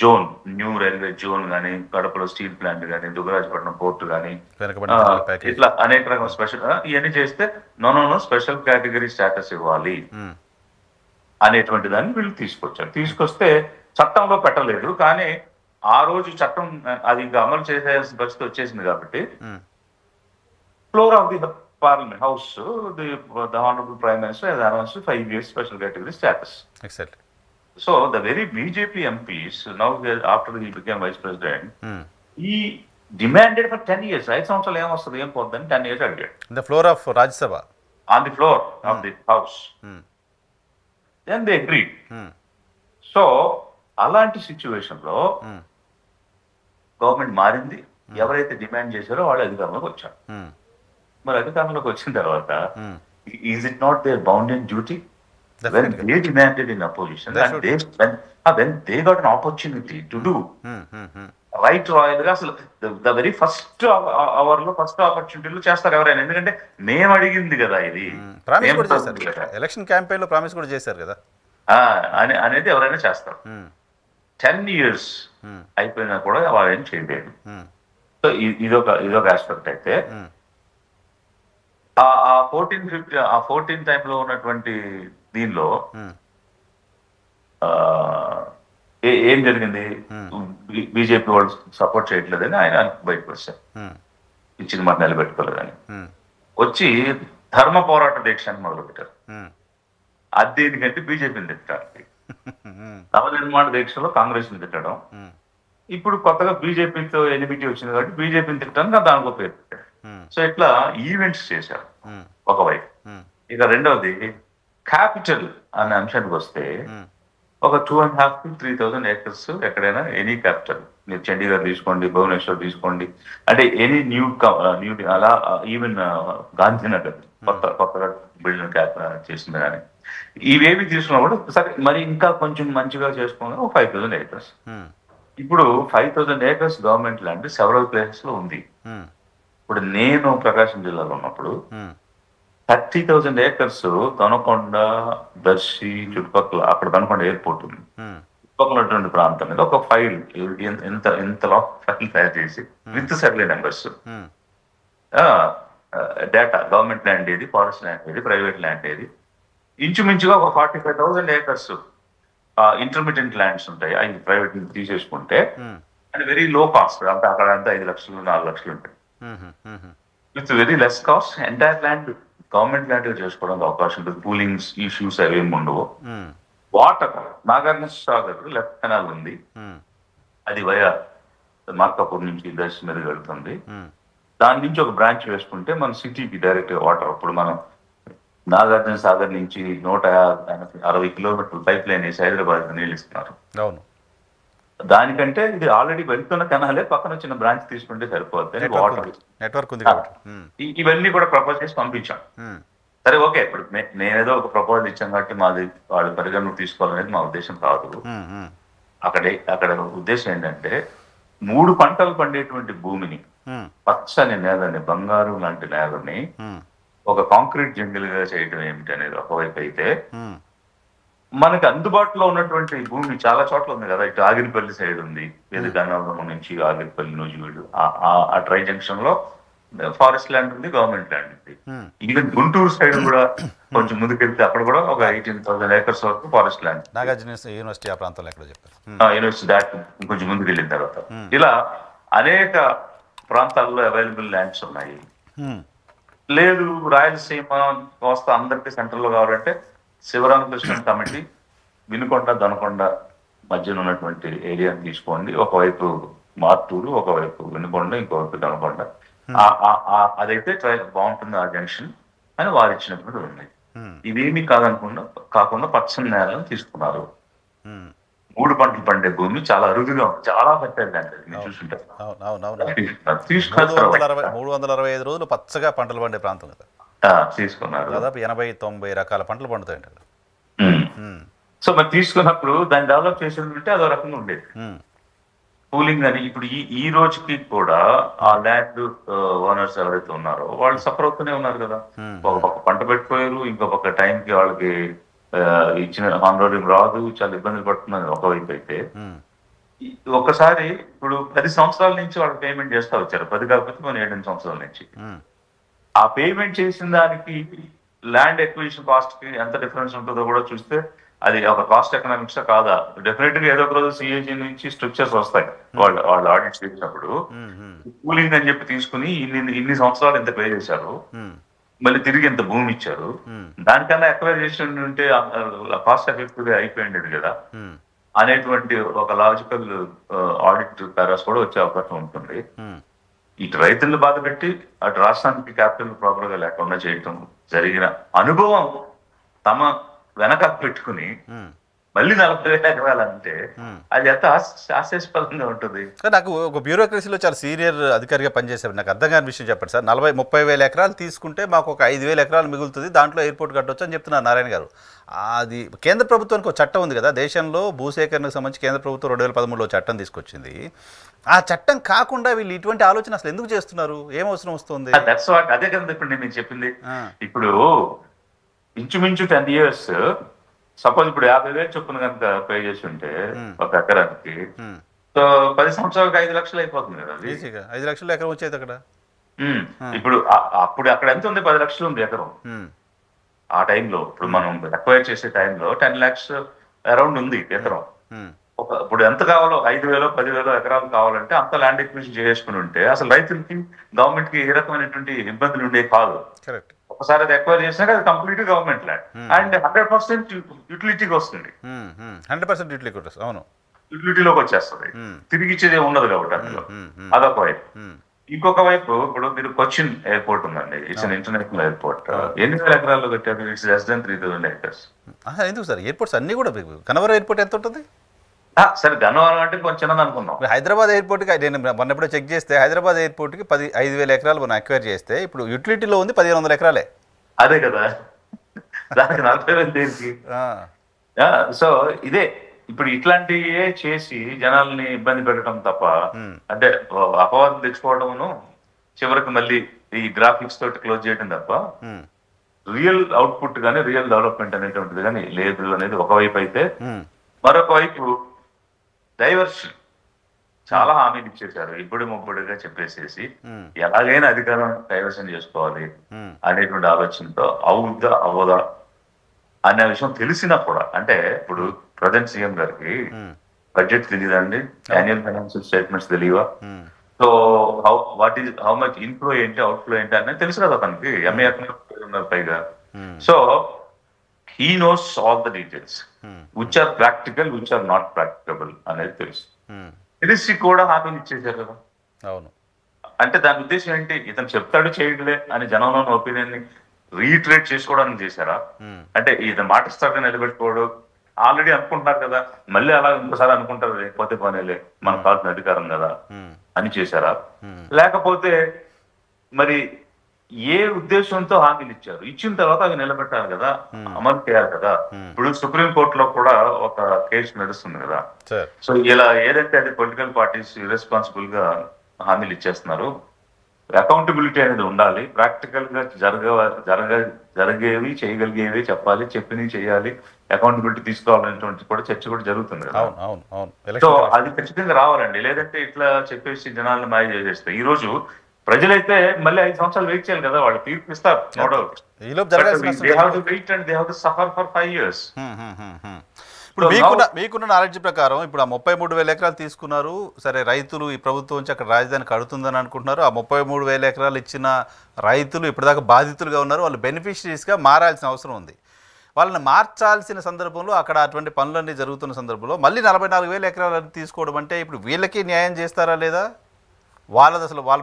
Speaker 2: జోన్, న్యూ రైల్వే జోన్ కానీ, కడపలో స్టీల్ ప్లాంట్ కానీ, దుగ్గరాజపట్నం పోర్టు కానీ, ఇట్లా అనేక రకం స్పెషల్ ఇవన్నీ చేస్తే నో స్పెషల్ కేటగిరీ స్టేటస్ ఇవ్వాలి అనేటువంటి దాన్ని వీళ్ళు తీసుకొస్తే చట్టంలో పెట్టలేదు. కానీ ఆ రోజు చట్టం అది ఇంకా అమలు చేసేయాల్సిన పరిస్థితి వచ్చేసింది కాబట్టి floor of the Parliament House, the Honorable Prime Minister has announced 5 years special category status.
Speaker 1: Exactly.
Speaker 2: So the very BJP MPs now, after he became Vice President, he demanded for 10 years. 5 సంవత్సరాలు ఏం వస్తుంది, ఏం పోతుందని 10 years అడిగాడు.
Speaker 1: In the floor of Rajya Sabha.
Speaker 2: On the floor of the House. Then they agreed. So అలాంటి situation లో government మారింది. ఎవరైతే డిమాండ్ చేశారో వాళ్ళు అధికారంలోకి వచ్చారు. మరి అధికారంలోకి వచ్చిన తర్వాత is it not their bound and duty when they demanded in opposition and when they got an opportunity to do right royal గా అసలు the very first hour లో ఫస్ట్ ఆపర్చునిటీలో చేస్తారు ఎవరైనా, ఎందుకంటే మేము అడిగింది కదా ఇది,
Speaker 1: ఎలక్షన్ క్యాంపెయిన్ లో ప్రామిస్ కూడా చేశారు కదా
Speaker 2: అనేది ఎవరైనా చేస్తారు. 10 years అయిపోయినా కూడా వాళ్ళు ఏం చేయలేదు. సో ఇదొక ఆస్పెక్ట్ అయితే ఆ 14 టైంలో ఉన్నటువంటి దీనిలో ఏం జరిగింది, బీజేపీ వాళ్ళు సపోర్ట్ చేయట్లేదని ఆయన బయటకు వచ్చారు, ఇచ్చిన మాట నిలబెట్టుకోలేదని వచ్చి ధర్మ పోరాట దీక్ష అని మొదలుపెట్టారు. అది దేనికంటే బీజేపీని తిట్టడానికి, నవ నిర్మాణ దీక్షలో కాంగ్రెస్ ని తిట్టడం. ఇప్పుడు కొత్తగా బీజేపీతో ఎనిమిటీ వచ్చింది కాబట్టి బీజేపీని తిట్టడానికి దానికి పేరు పెట్టారు. సో ఇట్లా ఈవెంట్స్ చేశారు ఒకవైపు. ఇక రెండవది క్యాపిటల్ అనే అంశానికి వస్తే ఒక 2.5 to 3,000 acres ఎక్కడైనా ఎనీ క్యాపిటల్, మీరు చండీగఢ్ తీసుకోండి, భువనేశ్వర్ తీసుకోండి, అంటే ఎనీ న్యూ అలా ఈవెన్ గాంధీనగర్ కొత్తగా బిల్డింగ్ చేసింది కానీ ఇవేవి తీసుకున్నా కూడా సరే మరి ఇంకా కొంచెం మంచిగా చేసుకున్నా ఒక 5,000 acres. ఇప్పుడు 5,000 acres government land several places లో ఉంది. ఇప్పుడు నేను ప్రకాశం జిల్లాలో ఉన్నప్పుడు 30,000 acres దొనకొండ, దర్శి చుట్టుపక్కల, అక్కడ దొనకొండ ఎయిర్పోర్ట్ ఉంది, చుట్టుపక్కల ఉన్నటువంటి ప్రాంతం మీద ఒక ఫైల్, ఇంతలో ఫైల్ తయారు చేసి with survey numbers, data government land ఏది, ఫారెస్ట్ ల్యాండ్ ఏది, ప్రైవేట్ ల్యాండ్ ఏది, ఇంచుమించుగా ఒక 45,000 acres ఇంటర్మీడియట్ ల్యాండ్స్ ఉంటాయి, అవి ప్రైవేట్ నుంచి తీసేసుకుంటే అండ్ వెరీ లో కాస్ట్, అంటే అక్కడ అంతా 5 లక్షలు 4 లక్షలు ఉంటాయి. With very less cost entire land government land చేసుకోవడానికి అవకాశం ఉంటుంది. కూలింగ్ ఇష్యూస్ అవేమి ఉండవు. Water Nagarjuna Sagar left canal ఉంది, అది వయా మార్కాపూర్ నుంచి దర్శి మీద వెళ్తుంది. దాని నుంచి ఒక బ్రాంచ్ వేసుకుంటే మన సిటీకి డైరెక్ట్ గా వాటర్, అప్పుడు మనం నాగార్జున సాగర్ నుంచి 160 కిలోమీటర్ల పైప్ లైన్ వేసి హైదరాబాద్ నీళ్ళు ఇస్తున్నారు.
Speaker 1: అవును,
Speaker 2: దానికంటే ఇది ఆల్రెడీ వెళ్తున్న కెనాలే పక్కన చిన్న బ్రాంచ్ తీసుకుంటే సరిపోతుంది. వాటర్
Speaker 1: నెట్వర్క్ ఉంది.
Speaker 2: ఇవన్నీ కూడా ప్రపోజ్ చేసి పంపించాం. సరే ఓకే, ఇప్పుడు నేనేదో ఒక ప్రపోజల్ ఇచ్చాను కాబట్టి మాది వాళ్ళు పరిగణన తీసుకోవాలనేది మా ఉద్దేశం కాదు. అక్కడ ఉద్దేశం ఏంటంటే 3 పంటలు పండేటువంటి భూమిని, పచ్చని నేలని, బంగారు లాంటి నేలని ఒక కాంక్రీట్ జంగిల్ గా చేయడం ఏమిటి అనేది ఒకవైపు అయితే, మనకి అందుబాటులో ఉన్నటువంటి భూమి చాలా చోట్ల ఉంది కదా. ఇటు ఆగిరిపల్లి సైడ్ ఉంది, గన్నవరం నుంచి ఆగిరిపల్లి, నూజివీడు, ఆ ట్రై జంక్షన్ లో ఫారెస్ట్ ల్యాండ్ ఉంది, గవర్నమెంట్ ల్యాండ్ ఉంది. ఈవెన్ గుంటూరు సైడ్ కూడా కొంచెం ముందుకెళ్తే అక్కడ కూడా ఒక 18,000 acres వరకు ఫారెస్ట్ ల్యాండ్.
Speaker 1: నాగార్జున యూనివర్సిటీ ఆ ప్రాంతంలో ఎక్కడ చెప్పారు,
Speaker 2: యూనివర్సిటీ దాటి కొంచెం ముందుకు వెళ్ళిన తర్వాత ఇలా అనేక ప్రాంతాల్లో అవైలబుల్ ల్యాండ్స్ ఉన్నాయి. లేదు రాయలసీమ కోస్తా అందరికీ సెంటర్ లో కావాలంటే శివరామకృష్ణ కమిటీ వినుకొండ, దొనకొండ మధ్యన ఉన్నటువంటి ఏరియాని తీసుకోండి. ఒకవైపు మార్టూరు, ఒకవైపు వినుకొండ, ఇంకోవైపు దొనకొండ, అదైతే బాగుంటుంది ఆ జంక్షన్ అని వారు ఇచ్చినప్పుడు ఉన్నాయి. ఇవేమీ కాకుండా పచ్చని నేలను తీసుకున్నారు. 3 పంటలు పండే భూమి చాలా అరుదుగా ఉంది, చాలా పెట్టండి అంటే చూసుంటారు.
Speaker 1: 365 రోజులు పచ్చగా పంటలు పండే ప్రాంతం కదా
Speaker 2: తీసుకున్నారు.
Speaker 1: దాదాపు 80-90 రకాల పంటలు పండుతాయంట.
Speaker 2: సో మరి తీసుకున్నప్పుడు దాన్ని డెవలప్ చేసేది అదో రకంగా ఉండేది. కూలింగ్ అని ఇప్పుడు ఈ రోజుకి కూడా ఆ ల్యాండ్ ఓనర్స్ ఎవరైతే ఉన్నారో వాళ్ళు సఫర్ అవుతూనే ఉన్నారు కదా. ఒక పక్క పంట పెట్టిపోయారు, ఇంకో పక్క టైంకి వాళ్ళకి ఇచ్చిన ఆన్రోలింగ్ రాదు, చాలా ఇబ్బందులు పడుతున్నది ఒకవైపు అయితే. ఒక్కసారి ఇప్పుడు 10 సంవత్సరాల నుంచి వాళ్ళు పేమెంట్ చేస్తా వచ్చారు, 10 కాకపోతే కొన్ని 7 సంవత్సరాల నుంచి. ఆ పేమెంట్ చేసిన దానికి ల్యాండ్ ఎక్విజిషన్ కాస్ట్ కి ఎంత డిఫరెన్స్ ఉంటుందో కూడా చూస్తే అది ఒక కాస్ట్ ఎకనామిక్స్ కాదా. డెఫినెట్ గా ఏదో ఒక రోజు సిఏజీ నుంచి స్ట్రక్చర్స్ వస్తాయి, వాళ్ళు ఆడిట్ చేసినప్పుడు కూలింగ్ అని చెప్పి తీసుకుని ఇన్ని సంవత్సరాలు ఎంత పే చేశారు, మళ్ళీ తిరిగి ఎంత భూమి ఇచ్చారు, దానికన్నా ఎక్వైర్ చేసి ఉంటే కాస్ట్ ఎఫెక్టివ్ గా అయిపోయింది కదా అనేటువంటి ఒక లాజికల్ ఆడిట్ పారాస్ కూడా వచ్చే అవకాశం ఉంటుంది. ఇటు రైతులను బాధ పెట్టి అటు రాష్ట్రానికి క్యాపిటల్ ప్రాపర్ గా లేకుండా చేయటం జరిగిన అనుభవం తమ వెనక పెట్టుకుని మళ్ళీ 40,000 ఎకరాలంటే అది ఎంత హాస్యాస్పదంగా ఉంటుంది.
Speaker 1: నాకు ఒక బ్యూరోక్రసీలో చాలా సీనియర్ అధికారిగా పనిచేశారు, నాకు అర్థం కాని విషయం చెప్పండి సార్. 30,000 ఎకరాలు తీసుకుంటే మాకు ఒక 5,000 ఎకరాలు మిగులుతుంది, దాంట్లో ఎయిర్పోర్ట్ కట్టవచ్చు అని చెప్తున్నారు నారాయణ గారు. అది కేంద్ర ప్రభుత్వానికి ఒక చట్టం ఉంది కదా, దేశంలో భూసేకరణకు సంబంధించి కేంద్ర ప్రభుత్వం 2013లో చట్టం తీసుకొచ్చింది. ఆ చట్టం కాకుండా వీళ్ళు ఇటువంటి ఆలోచన అసలు ఎందుకు చేస్తున్నారు, ఏం అవసరం వస్తుంది?
Speaker 2: అదే కదా ఇప్పుడు నేను చెప్పింది. ఇప్పుడు ఇంచుమించు 10 years సపోజ్ ఇప్పుడు 50,000 చొప్పున కనుక పే చేసి ఉంటే ఒక ఎకరానికి, సో 10 సంవత్సరాలకు 5 లక్షలు అయిపోతుంది కదా.
Speaker 1: 5 లక్షలు ఎకరం వచ్చేది అక్కడ.
Speaker 2: ఇప్పుడు అప్పుడు అక్కడ ఎంత ఉంది, 10 లక్షలు ఉంది ఎకరం ఆ టైంలో. ఇప్పుడు మనం ఎక్వైర్ చేసే టైంలో 10 lakhs అరౌండ్ ఉంది ఎకరం. ఇప్పుడు ఎంత కావాలో 5,000 10,000 ఎకరాలు కావాలంటే అంత ల్యాండ్ ఎక్విజిషన్ చేసుకుని ఉంటే అసలు రైతులకి గవర్నమెంట్ కి ఏ రకమైనటువంటి ఇబ్బందులు ఉండే కాదు. ఒకసారి అది ఎక్వైర్ చేసినాక అది కంప్లీట్ గవర్నమెంట్ ల్యాండ్ అండ్ 100% యూటిలిటీకి వస్తుంది.
Speaker 1: 100% యూటిలిటీ, అవును,
Speaker 2: యూటిలిటీలోకి వచ్చేస్తుంది, తిరిగి ఇచ్చేది ఉండదు కాబట్టి అందులో. అదొక వైపు. ఇంకొక వైపు ఇప్పుడు మీరు కొచ్చిన్ ఎయిర్పోర్ట్ ఉందండి, ఇట్స్ అన్ ఇంటర్నేషనల్ ఎయిర్పోర్ట్. 8,000 ఎకరాల్లో కట్టారు, ఇట్స్ లెస్ దెన్ 3,000 acres.
Speaker 1: ఎందుకు సార్ ఎయిర్పోర్ట్స్ అన్నీ కూడా కనవరం ఎయిర్పోర్ట్ ఎంత ఉంటుంది?
Speaker 2: సరే గన్నవరం అంటే కొంచెం చిన్నది అనుకుందాం.
Speaker 1: హైదరాబాద్ ఎయిర్పోర్ట్కి నేను మొన్న ఎప్పుడో చెక్ చేస్తే హైదరాబాద్ ఎయిర్పోర్ట్కి 5,000 ఎకరాలు మనం అక్వైర్ చేస్తే ఇప్పుడు యూటిలిటీలో ఉంది 1,500 ఎకరాలే.
Speaker 2: అదే కదా, దానికి 40,000 దేనికి? సో ఇదే ఇప్పుడు ఇట్లాంటివే చేసి జనాల్ని ఇబ్బంది పెట్టడం తప్ప, అంటే అపవాదం తెచ్చుకోవడమును చివరికి మళ్ళీ ఈ గ్రాఫిక్స్ తోటి క్లోజ్ చేయడం తప్ప రియల్ అవుట్పుట్ కానీ రియల్ డెవలప్మెంట్ అనేటువంటిది కానీ లేదు అనేది ఒకవైపు అయితే, మరొక వైపు డైవర్షన్ చాలా హామీలు ఇచ్చేసారు. ఇప్పుడు ముప్పుడుగా చెప్పేసేసి ఎలాగైనా అధికారం డైవర్షన్ చేసుకోవాలి అనేటువంటి ఆలోచనతో అవుదా అవ్వదా అనే విషయం తెలిసినా కూడా, అంటే ఇప్పుడు ప్రజెంట్ సీఎం గారికి బడ్జెట్ తెలియదండి, యాన్యువల్ ఫైనాన్షియల్ స్టేట్మెంట్స్ తెలియవా, సో హౌ మచ్ ఇన్ఫ్లో ఏంటి అవుట్ఫ్లో ఏంటి అనేది తెలుసు కదా అతనికి, ఎంఏ పైగా. So he knows all the details which are practical which are not practicable అనేది తెలుసు. తెలిసి కూడా హామీలు ఇచ్చేసారు కదా.
Speaker 1: అవును,
Speaker 2: అంటే దాని ఉద్దేశం ఏంటి, ఇతను చెప్తాడు చేయడులే అని జనంలోని ఒపీనియన్ ని రీట్రేట్ చేసుకోవడానికి చేశారా? అంటే ఇది మాటిస్తాడని నిలబెట్టుకోడు, ఆల్రెడీ అనుకుంటున్నారు కదా, మళ్ళీ అలా ఇంకోసారి అనుకుంటారు లేకపోతే పనేలే మనకు కావాల్సిన అధికారం కదా అని చేశారా? లేకపోతే మరి ఏ ఉద్దేశంతో హామీలు ఇచ్చారు, ఇచ్చిన తర్వాత అవి నిలబెట్టాలి కదా, అమలు చేయాలి కదా. ఇప్పుడు సుప్రీం కోర్టులో కూడా ఒక కేసు నడుస్తుంది కదా. సో ఇలా ఏదంటే అది పొలిటికల్ పార్టీస్ ఇర్రెస్పాన్సిబుల్ గా హామీలు ఇచ్చేస్తున్నారు, అకౌంటబిలిటీ అనేది ఉండాలి, ప్రాక్టికల్ గా జరిగేవి చేయగలిగేవి చెప్పాలి, చెప్పినవి చేయాలి, అకౌంటబిలిటీ తీసుకోవాలనేటువంటి కూడా చర్చ కూడా జరుగుతుంది కదా. సో అది ఖచ్చితంగా రావాలండి, లేదంటే ఇట్లా చెప్పేసి జనాలను మాయ చేసేస్తే ఈ రోజు ప్రజలైతే మళ్ళీ 5 సంవత్సరాలు వెయిట్ చేయాలి కదా, వాళ్ళు తీర్పు ఇస్తారు no doubt. Suffer for 5 years.
Speaker 1: ఇప్పుడు మీకున్న నాలెడ్జ్ ప్రకారం ఇప్పుడు ఆ 33,000 ఎకరాలు తీసుకున్నారు, సరే రైతులు ఈ ప్రభుత్వం నుంచి అక్కడ రాజధాని కడుతుందని అనుకుంటున్నారు. ఆ 33,000 ఎకరాలు ఇచ్చిన రైతులు ఇప్పటిదాకా బాధితులుగా ఉన్నారు, వాళ్ళు బెనిఫిషరీస్గా మారాల్సిన అవసరం ఉంది. వాళ్ళని మార్చాల్సిన సందర్భంలో అక్కడ అటువంటి పనులన్నీ జరుగుతున్న సందర్భంలో మళ్ళీ 44,000 ఎకరాలు తీసుకోవడం అంటే ఇప్పుడు వీళ్ళకి న్యాయం చేస్తారా లేదా? వాళ్ళది అసలు వాళ్ళ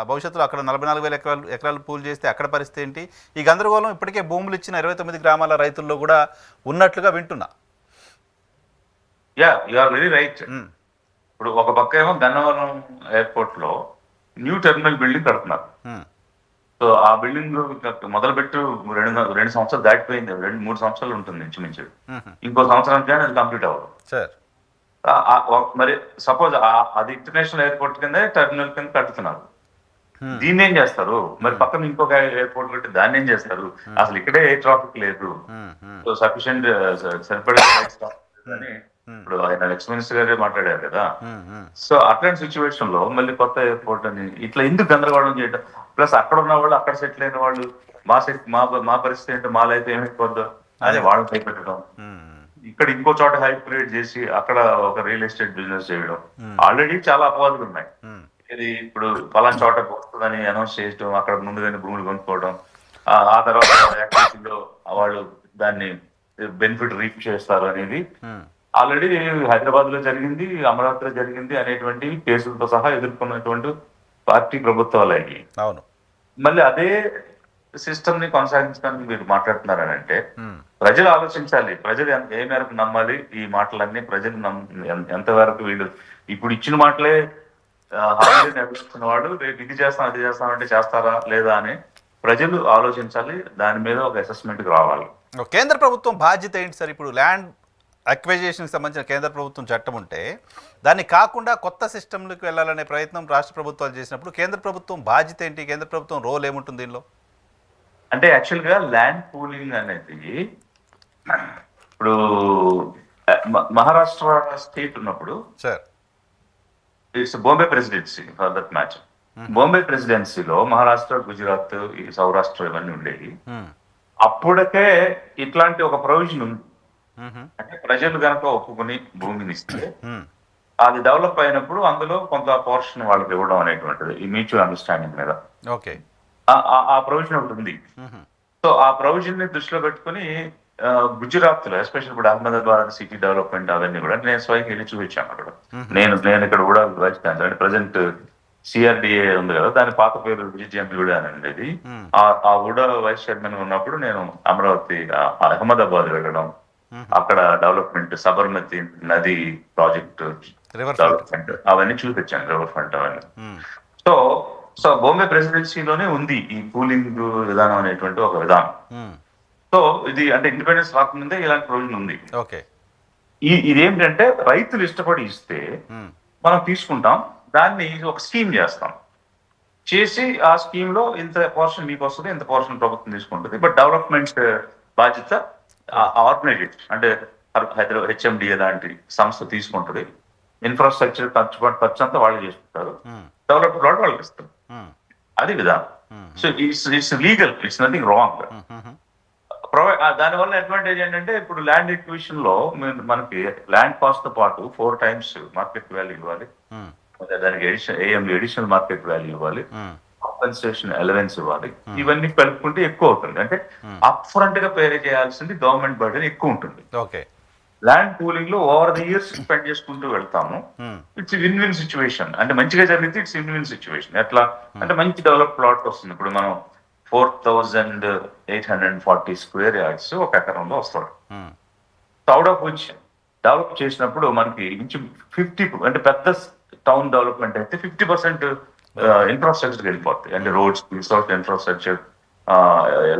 Speaker 1: భవిష్యత్తులో అక్కడ 44,000 ఎకరాలు పూల్ చేస్తే అక్కడ పరిస్థితి ఏంటి? ఈ గందరగోళం ఇప్పటికే భూములు ఇచ్చిన 29 గ్రామాల రైతుల్లో కూడా ఉన్నట్లుగా వింటున్నా.
Speaker 2: You are very right. ఇప్పుడు ఒక పక్క ఏమో గన్నవరం ఎయిర్పోర్ట్ లో న్యూ టెర్మినల్ బిల్డింగ్ కడుతున్నారు. సో ఆ బిల్డింగ్ మొదలుపెట్టు 2 సంవత్సరాలు దాటిపోయింది, 2-3 సంవత్సరాలు ఉంటుంది ఇంచుమించు. ఇంకో సంవత్సరానికి అది కంప్లీట్ అవ్వదు. మరి సపోజ్ అది ఇంటర్నేషనల్ ఎయిర్పోర్ట్ కింద టెర్మినల్ కింద కట్టుతున్నారు, దీన్ని ఏం చేస్తారు? మరి పక్కన ఇంకొక ఎయిర్పోర్ట్ కట్టి దాన్ని ఏం చేస్తారు? అసలు ఇక్కడే ఎయిర్ ట్రాఫిక్ లేదు, సో సఫిషియెంట్ సరిపడే అని ఇప్పుడు ఆయన ఎక్స్ మినిస్టర్ గారే మాట్లాడారు కదా. సో అట్లాంటి సిచ్యువేషన్ లో మళ్ళీ కొత్త ఎయిర్పోర్ట్ అని ఇట్లా ఎందుకు గందరగోళం చేయడం? ప్లస్ అక్కడ ఉన్న వాళ్ళు, అక్కడ సెటిల్ అయిన వాళ్ళు, మా పరిస్థితి ఏంటో మా లైఫ్ ఏమైపోద్దు అని వాళ్ళని భయపెట్టడం, ఇక్కడ ఇంకో చోట హైప్ క్రియేట్ చేసి అక్కడ ఒక రియల్ ఎస్టేట్ బిజినెస్ చేయడం. ఆల్రెడీ చాలా అపవాదులు ఉన్నాయి. ఇది ఇప్పుడు పలానా చోట వస్తుందని అనౌన్స్ చేయడం, అక్కడ ముందుగానే భూములు కొనుక్కోవడం, ఆ తర్వాత యాక్టివిటీలో వాళ్ళు దాన్ని బెనిఫిట్ రీప్ చేస్తారు అనేది ఆల్రెడీ హైదరాబాద్ లో జరిగింది, అమరావతిలో జరిగింది అనేటువంటి కేసులతో సహా ఎదుర్కొన్నటువంటి పార్టీ ప్రభుత్వాలు అయ్యి. అవును, మళ్ళీ అదే సిస్టమ్ ని కొనసాగించడానికి మీరు మాట్లాడుతున్నారని అంటే ప్రజలు ఆలోచించాలి. ప్రజలు ఏ మేరకు నమ్మాలి ఈ మాటలన్నీ? ప్రజలు ఎంతవరకు వీళ్ళు ఇప్పుడు ఇచ్చిన మాటలే హామీలు నెరవేర్చిన వాడు రేపు ఇది చేస్తాం అది చేస్తాం అంటే చేస్తారా లేదా అని ప్రజలు ఆలోచించాలి. దాని మీద ఒక అసెస్మెంట్కి రావాలి.
Speaker 1: కేంద్ర ప్రభుత్వం బాధ్యత ఏంటి సార్? ఇప్పుడు ల్యాండ్ అక్విజిషన్కి సంబంధించిన కేంద్ర ప్రభుత్వం చట్టం ఉంటే దాన్ని కాకుండా కొత్త సిస్టంలోకి వెళ్ళాలనే ప్రయత్నం రాష్ట్ర ప్రభుత్వాలు చేసినప్పుడు కేంద్ర ప్రభుత్వం బాధ్యత ఏంటి? కేంద్ర ప్రభుత్వం రోల్ ఏముంటుంది దీనిలో?
Speaker 2: అంటే యాక్చువల్ గా ల్యాండ్ పూలింగ్ అనేది ఇప్పుడు మహారాష్ట్ర స్టేట్ ఉన్నప్పుడు it's Bombay presidency for that match. Bombay ప్రెసిడెన్సీలో మహారాష్ట్ర, గుజరాత్, ఈ సౌరాష్ట్ర ఇవన్నీ ఉండేవి. అప్పటికే ఇట్లాంటి ఒక ప్రొవిజన్ ఉంది. అంటే ప్రజలు కనుక ఒప్పుకుని భూమిని ఇస్తే అది డెవలప్ అయినప్పుడు అందులో కొంత పోర్షన్ వాళ్ళకి ఇవ్వడం అనేటువంటిది ఈ మ్యూచువల్ అండర్స్టాండింగ్ మీద ఆ ప్రొవిజన్ ఒకటి ఉంది. సో ఆ ప్రొవిజన్ ని దృష్టిలో పెట్టుకుని గుజరాత్ లో ఎస్పెషల్ ఇప్పుడు అహ్మదాబాద్ సిటీ డెవలప్మెంట్ అవన్నీ కూడా నేను స్వయంగా వెళ్ళి చూపించాను. అక్కడ నేను ఇక్కడ కూడా వైస్ ఛాన్సలర్ అంటే ప్రజెంట్ సిఆర్డిఏ ఉంది కదా, దాని పాత పేరు విజిటిఎం వుడా అని ఉండేది. ఆ వుడా వైస్ చైర్మన్ ఉన్నప్పుడు నేను అమరావతి అహ్మదాబాద్ వెళ్ళడం, అక్కడ డెవలప్మెంట్, సబర్మతి నది ప్రాజెక్ట్ డెవలప్మెంట్ అవన్నీ చూపించాను, రివర్ ఫ్రంట్ అవన్నీ. సో బాంబే ప్రెసిడెన్సీలోనే ఉంది ఈ కూలింగ్ విధానం అనేటువంటి ఒక విధానం. సో ఇది అంటే ఇండిపెండెన్స్ రాకముందే ఇలాంటి ప్రొవిజన్ ఉంది. ఇదేంటంటే రైతులు ఇష్టపడి ఇస్తే మనం తీసుకుంటాం, దాన్ని ఒక స్కీమ్ చేస్తాం, చేసి ఆ స్కీమ్ లో ఇంత పోర్షన్ మీకు వస్తుంది, ఇంత పోర్షన్ ప్రభుత్వం తీసుకుంటుంది. బట్ డెవలప్మెంట్ బాధ్యత ఆర్గనైజేషన్ అంటే హైదరాబాద్ హెచ్ఎండిఏ లాంటి సంస్థ తీసుకుంటుంది. ఇన్ఫ్రాస్ట్రక్చర్ ఖర్చు అంతా వాళ్ళు చేసుకుంటారు, డెవలప్మెంట్ వాళ్ళకి ఇస్తారు. అది విధానం. So it's legal, it's nothing wrong. దానివల్ల అడ్వాంటేజ్ ఏంటంటే ఇప్పుడు ల్యాండ్ ఎక్విజిషన్ లో మనకి ల్యాండ్ కాస్ట్ తో పాటు 4 times మార్కెట్ వాల్యూ ఇవ్వాలి, దానికి అడిషనల్ మార్కెట్ వాల్యూ ఇవ్వాలి, కాంపెన్సేషన్ అలవెన్స్ ఇవ్వాలి. ఇవన్నీ కలుపుకుంటే ఎక్కువ అవుతుంది. అంటే అప్ ఫ్రంట్ గా పే చేయాల్సింది గవర్నమెంట్ బర్డెన్ ఎక్కువ ఉంటుంది. ల్యాండ్ పూలింగ్ లో ఓవర్ ది ఇయర్స్ స్పెండ్ చేసుకుంటూ వెళ్తాము. It's win win situation. అంటే మంచిగా జరిగితే ఇట్స్ విన్ విన్ సిచ్యువేషన్. ఎట్లా అంటే మంచి డెవలప్ ప్లాట్ వస్తుంది. ఇప్పుడు మనం 4,840 square yards ఒక ఎకరంలో వస్తాడు. అవుట్ ఆఫ్ విచ్ డెవలప్ చేసినప్పుడు మనకి ఇంచు 50 అంటే పెద్ద టౌన్ డెవలప్మెంట్ అయితే 50% ఇన్ఫ్రాస్ట్రక్చర్ వెళ్ళిపోతాయి. అంటే roads, social infrastructure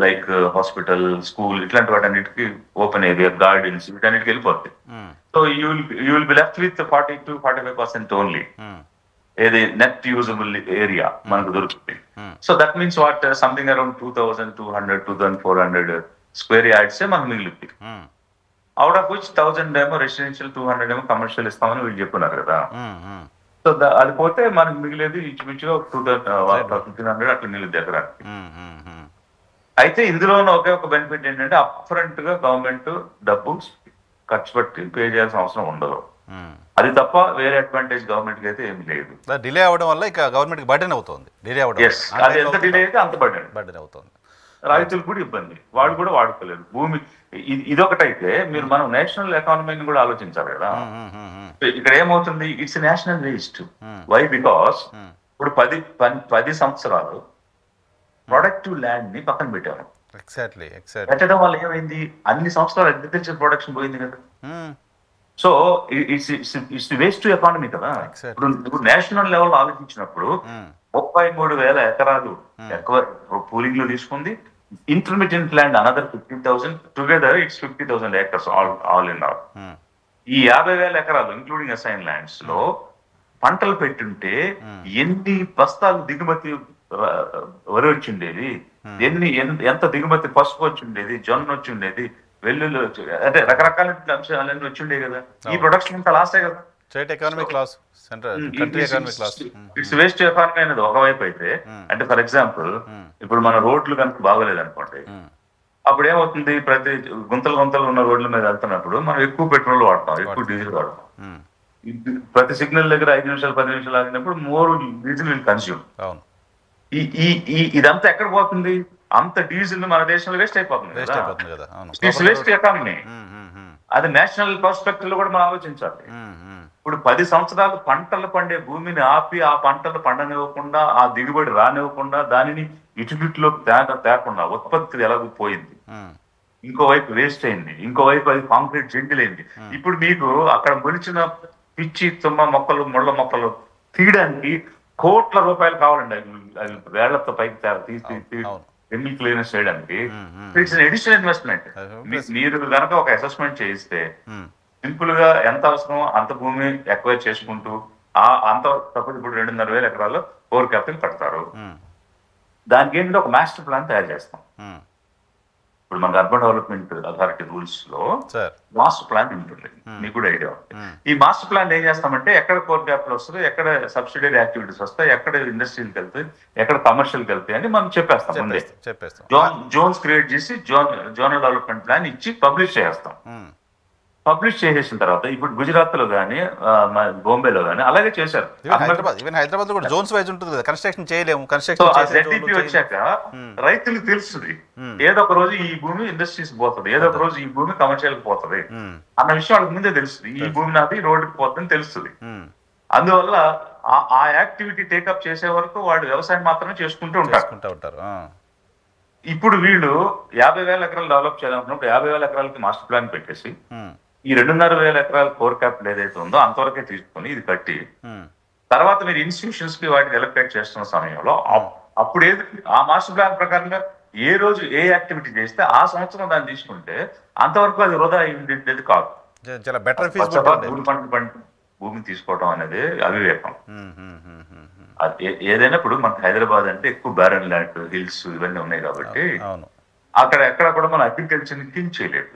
Speaker 2: like hospital, school, ఇట్లాంటి వాటన్నిటికి ఓపెన్ ఏరియా, గార్డెన్స్, వీటన్నిటికి వెళ్ళిపోతాయి. So you will be left with 40-45% only ఏది నెట్ యూజబుల్ ఏరియా మనకు దొరుకుతుంది. So that means what something around 2,200-2,400 square yards మనకు మిగిలింది. అవుట్ ఆఫ్ విచ్ 1,000 ఏమో రెసిడెన్షియల్, 200 ఏమో కమర్షియల్ ఇస్తామని వీళ్ళు చెప్పున్నారు కదా. సో అది పోతే మనకు మిగిలేదు ఇంచుమించుగా 2,1,500 అట్లా మిగిలింది ఎకరానికి. అయితే ఇందులో ఒకే ఒక బెనిఫిట్ ఏంటంటే అప్ ఫ్రంట్ గా గవర్నమెంట్ డబ్బు ఖర్చు పెట్టి పే చేయాల్సిన అవసరం ఉండదు. అది తప్ప వేరే అడ్వాంటేజ్ గవర్నమెంట్ కి అయితే ఏమి లేదు.
Speaker 1: డిలే అవడం వల్ల ఇక గవర్నమెంట్ బర్డెన్ అవుతుంది. డిలే అవడం
Speaker 2: అది ఎంత డిలే అయితే అంత బర్డెన్
Speaker 1: అవుతుంది.
Speaker 2: రైతులు కూడా ఇబ్బంది, వాళ్ళు కూడా వాడుకోలేదు భూమి. ఇదొకటైతే మీరు మనం నేషనల్ ఎకానమీని కూడా ఆలోచించాలి కదా. ఇక్కడ ఏమవుతుంది, it's national waste. Why? Because ఇప్పుడు 10 సంవత్సరాలు ప్రొడక్టివ్ ల్యాండ్ ని పక్కన పెట్టారు. పెట్టడం వల్ల ఏమైంది, అన్ని సంవత్సరాలు అగ్రికల్చర్ ప్రొడక్షన్ పోయింది కదా. సో ఇట్స్ వేస్ట్ ఎకానమీ కదా. ఇప్పుడు నేషనల్ లెవెల్ ఆలోచించినప్పుడు 33,000 ఎకరాలు ఎక్కువ పూలింగ్ లో తీసుకుంది. Intermediate land another 50,000, together it's 50,000 acres all in all. ఈ 50,000 ఎకరాలు ఇంక్లూడింగ్ అసైన్ ల్యాండ్స్ లో పంటలు పెట్టుంటే ఎన్ని బస్తాలు దిగుమతి వరి వచ్చి ఉండేది, ఎంత దిగుమతి పసుపు వచ్చి ఉండేది, జొన్న వచ్చి ఉండేది, వెల్లుల్లి వచ్చి, అంటే రకరకాల అంశాలన్నీ వచ్చి ఉండేవి కదా. ఈ ప్రొడక్షన్ అంతా లాస్ట్ కదా. ఇట్స్ వేస్ట్ ఎకానమీ అనేది ఒకవైపు అయితే, అంటే ఫర్ ఎగ్జాంపుల్ ఇప్పుడు మన రోడ్లు కనుక బాగోలేదు అనుకోండి, అప్పుడు ఏమవుతుంది, ప్రతి గుంతలు ఉన్న రోడ్ల మీద వెళ్తున్నప్పుడు మనం ఎక్కువ పెట్రోల్ వాడతాం, ఎక్కువ డీజిల్ వాడతాం. ప్రతి సిగ్నల్ దగ్గర 5 నిమిషాలు 10 నిమిషాలు ఆగినప్పుడు మోర్ డీజిల్ విల్ కన్స్యూమ్. ఇదంతా ఎక్కడ పోతుంది, అంత డీజిల్ మన దేశంలో వేస్ట్ అయిపోతుంది. It's waste economy. అది నేషనల్ పర్స్పెక్టివ్ లో కూడా మనం ఆలోచించాలి. ఇప్పుడు 10 సంవత్సరాలు పంటలు పండే భూమిని ఆపి ఆ పంటలు పండనివ్వకుండా, ఆ దిగుబడి రానివ్వకుండా, దానిని ఇటుగిట్లో తేకుండా ఉత్పత్తి ఎలాగో పోయింది. ఇంకోవైపు వేస్ట్ అయింది, ఇంకోవైపు అది కాంక్రీట్ జంగిలైంది. ఇప్పుడు మీకు అక్కడ మొలిచిన పిచ్చి, తుమ్మ మొక్కలు, ముళ్ళ మొక్కలు తీయడానికి కోట్ల రూపాయలు కావాలండి. అది వేళ్లతో పైకి తీసి ఎన్ని క్లీనెస్ చేయడానికి. It's additional investment. మీరు కనుక ఒక అసెస్మెంట్ చేయిస్తే సింపుల్ గా ఎంత అవసరం అంత భూమి ఎక్వైర్ చేసుకుంటూ అంత సపోజ్ ఇప్పుడు 2,500 ఎకరాల్లో 4 క్యాపిటల్ కడతారు. దానికి ఏంటంటే ఒక మాస్టర్ ప్లాన్ తయారు చేస్తాం. ఇప్పుడు మనకు అర్బన్ డెవలప్మెంట్ అథారిటీ రూల్స్ లో మాస్టర్ ప్లాన్ ఉంటుంది, మీకు కూడా ఐడియా ఉంది. ఈ మాస్టర్ ప్లాన్ ఏం చేస్తామంటే ఎక్కడ 4 క్యాపిటల్ వస్తుంది, ఎక్కడ సబ్సిడరీ యాక్టివిటీస్ వస్తాయి, ఎక్కడ ఇండస్ట్రీకి వెళ్తాయి, ఎక్కడ కమర్షియల్ వెళ్తాయి అని మనం చెప్పేస్తాం. ముందే జోన్స్ క్రియేట్ చేసి జోనల్ డెవలప్మెంట్ ప్లాన్ ఇచ్చి పబ్లిష్ చేస్తాం. పబ్లిష్ చేసేసిన తర్వాత ఇప్పుడు గుజరాత్ లో గానీ, బాంబేలో గానీ అలాగే చేశారు.
Speaker 1: హైదరాబాద్ లో కూడా జోన్స్ వైజ్ ఉంటుంది కదా, కన్స్ట్రక్షన్ చేయలేము.
Speaker 2: ZDP వచ్చాక రైతులకు తెలుస్తుంది, ఏదో ఒక రోజు ఈ భూమి ఇండస్ట్రీస్ పోతుంది, ఏదో ఒక రోజు ఈ భూమి కమర్షియల్ పోతుంది అన్న విషయం వాళ్ళకి ముందే తెలుస్తుంది. ఈ భూమి నాది రోడ్డుకి పోతుందని తెలుస్తుంది. అందువల్ల ఆ యాక్టివిటీ టేకప్ చేసే వరకు వాళ్ళు వ్యవసాయం మాత్రమే చేసుకుంటూ ఉంటారు. ఇప్పుడు వీళ్ళు 50,000 ఎకరాలు డెవలప్ చేయాలనుకున్నప్పుడు 50,000 ఎకరాలకి మాస్టర్ ప్లాన్ పెట్టేసి ఈ 2,500 ఎకరాల కోర్ క్యాపిటల్ ఏదైతే ఉందో అంతవరకే తీసుకొని ఇది కట్టి తర్వాత మీరు ఇన్స్టిట్యూషన్స్ కి వాటిని ఎలక్ట్రేట్ చేస్తున్న సమయంలో అప్పుడు ఆ మాస్టర్ ప్లాన్ ప్రకారంగా ఏ రోజు ఏ యాక్టివిటీ చేస్తే ఆ సంవత్సరం దాన్ని తీసుకుంటే అంతవరకు అది వృధా ఉండేది కాదు. భూమిని తీసుకోవడం అనేది అవివేకం. ఏదైనా ఇప్పుడు మనకు హైదరాబాద్ అంటే ఎక్కువ బ్యారన్ ల్యాండ్, హిల్స్ ఇవన్నీ ఉన్నాయి కాబట్టి అక్కడ ఎక్కడ కూడా మనం అగ్రికల్చర్ ని కిల్ చేయలేదు.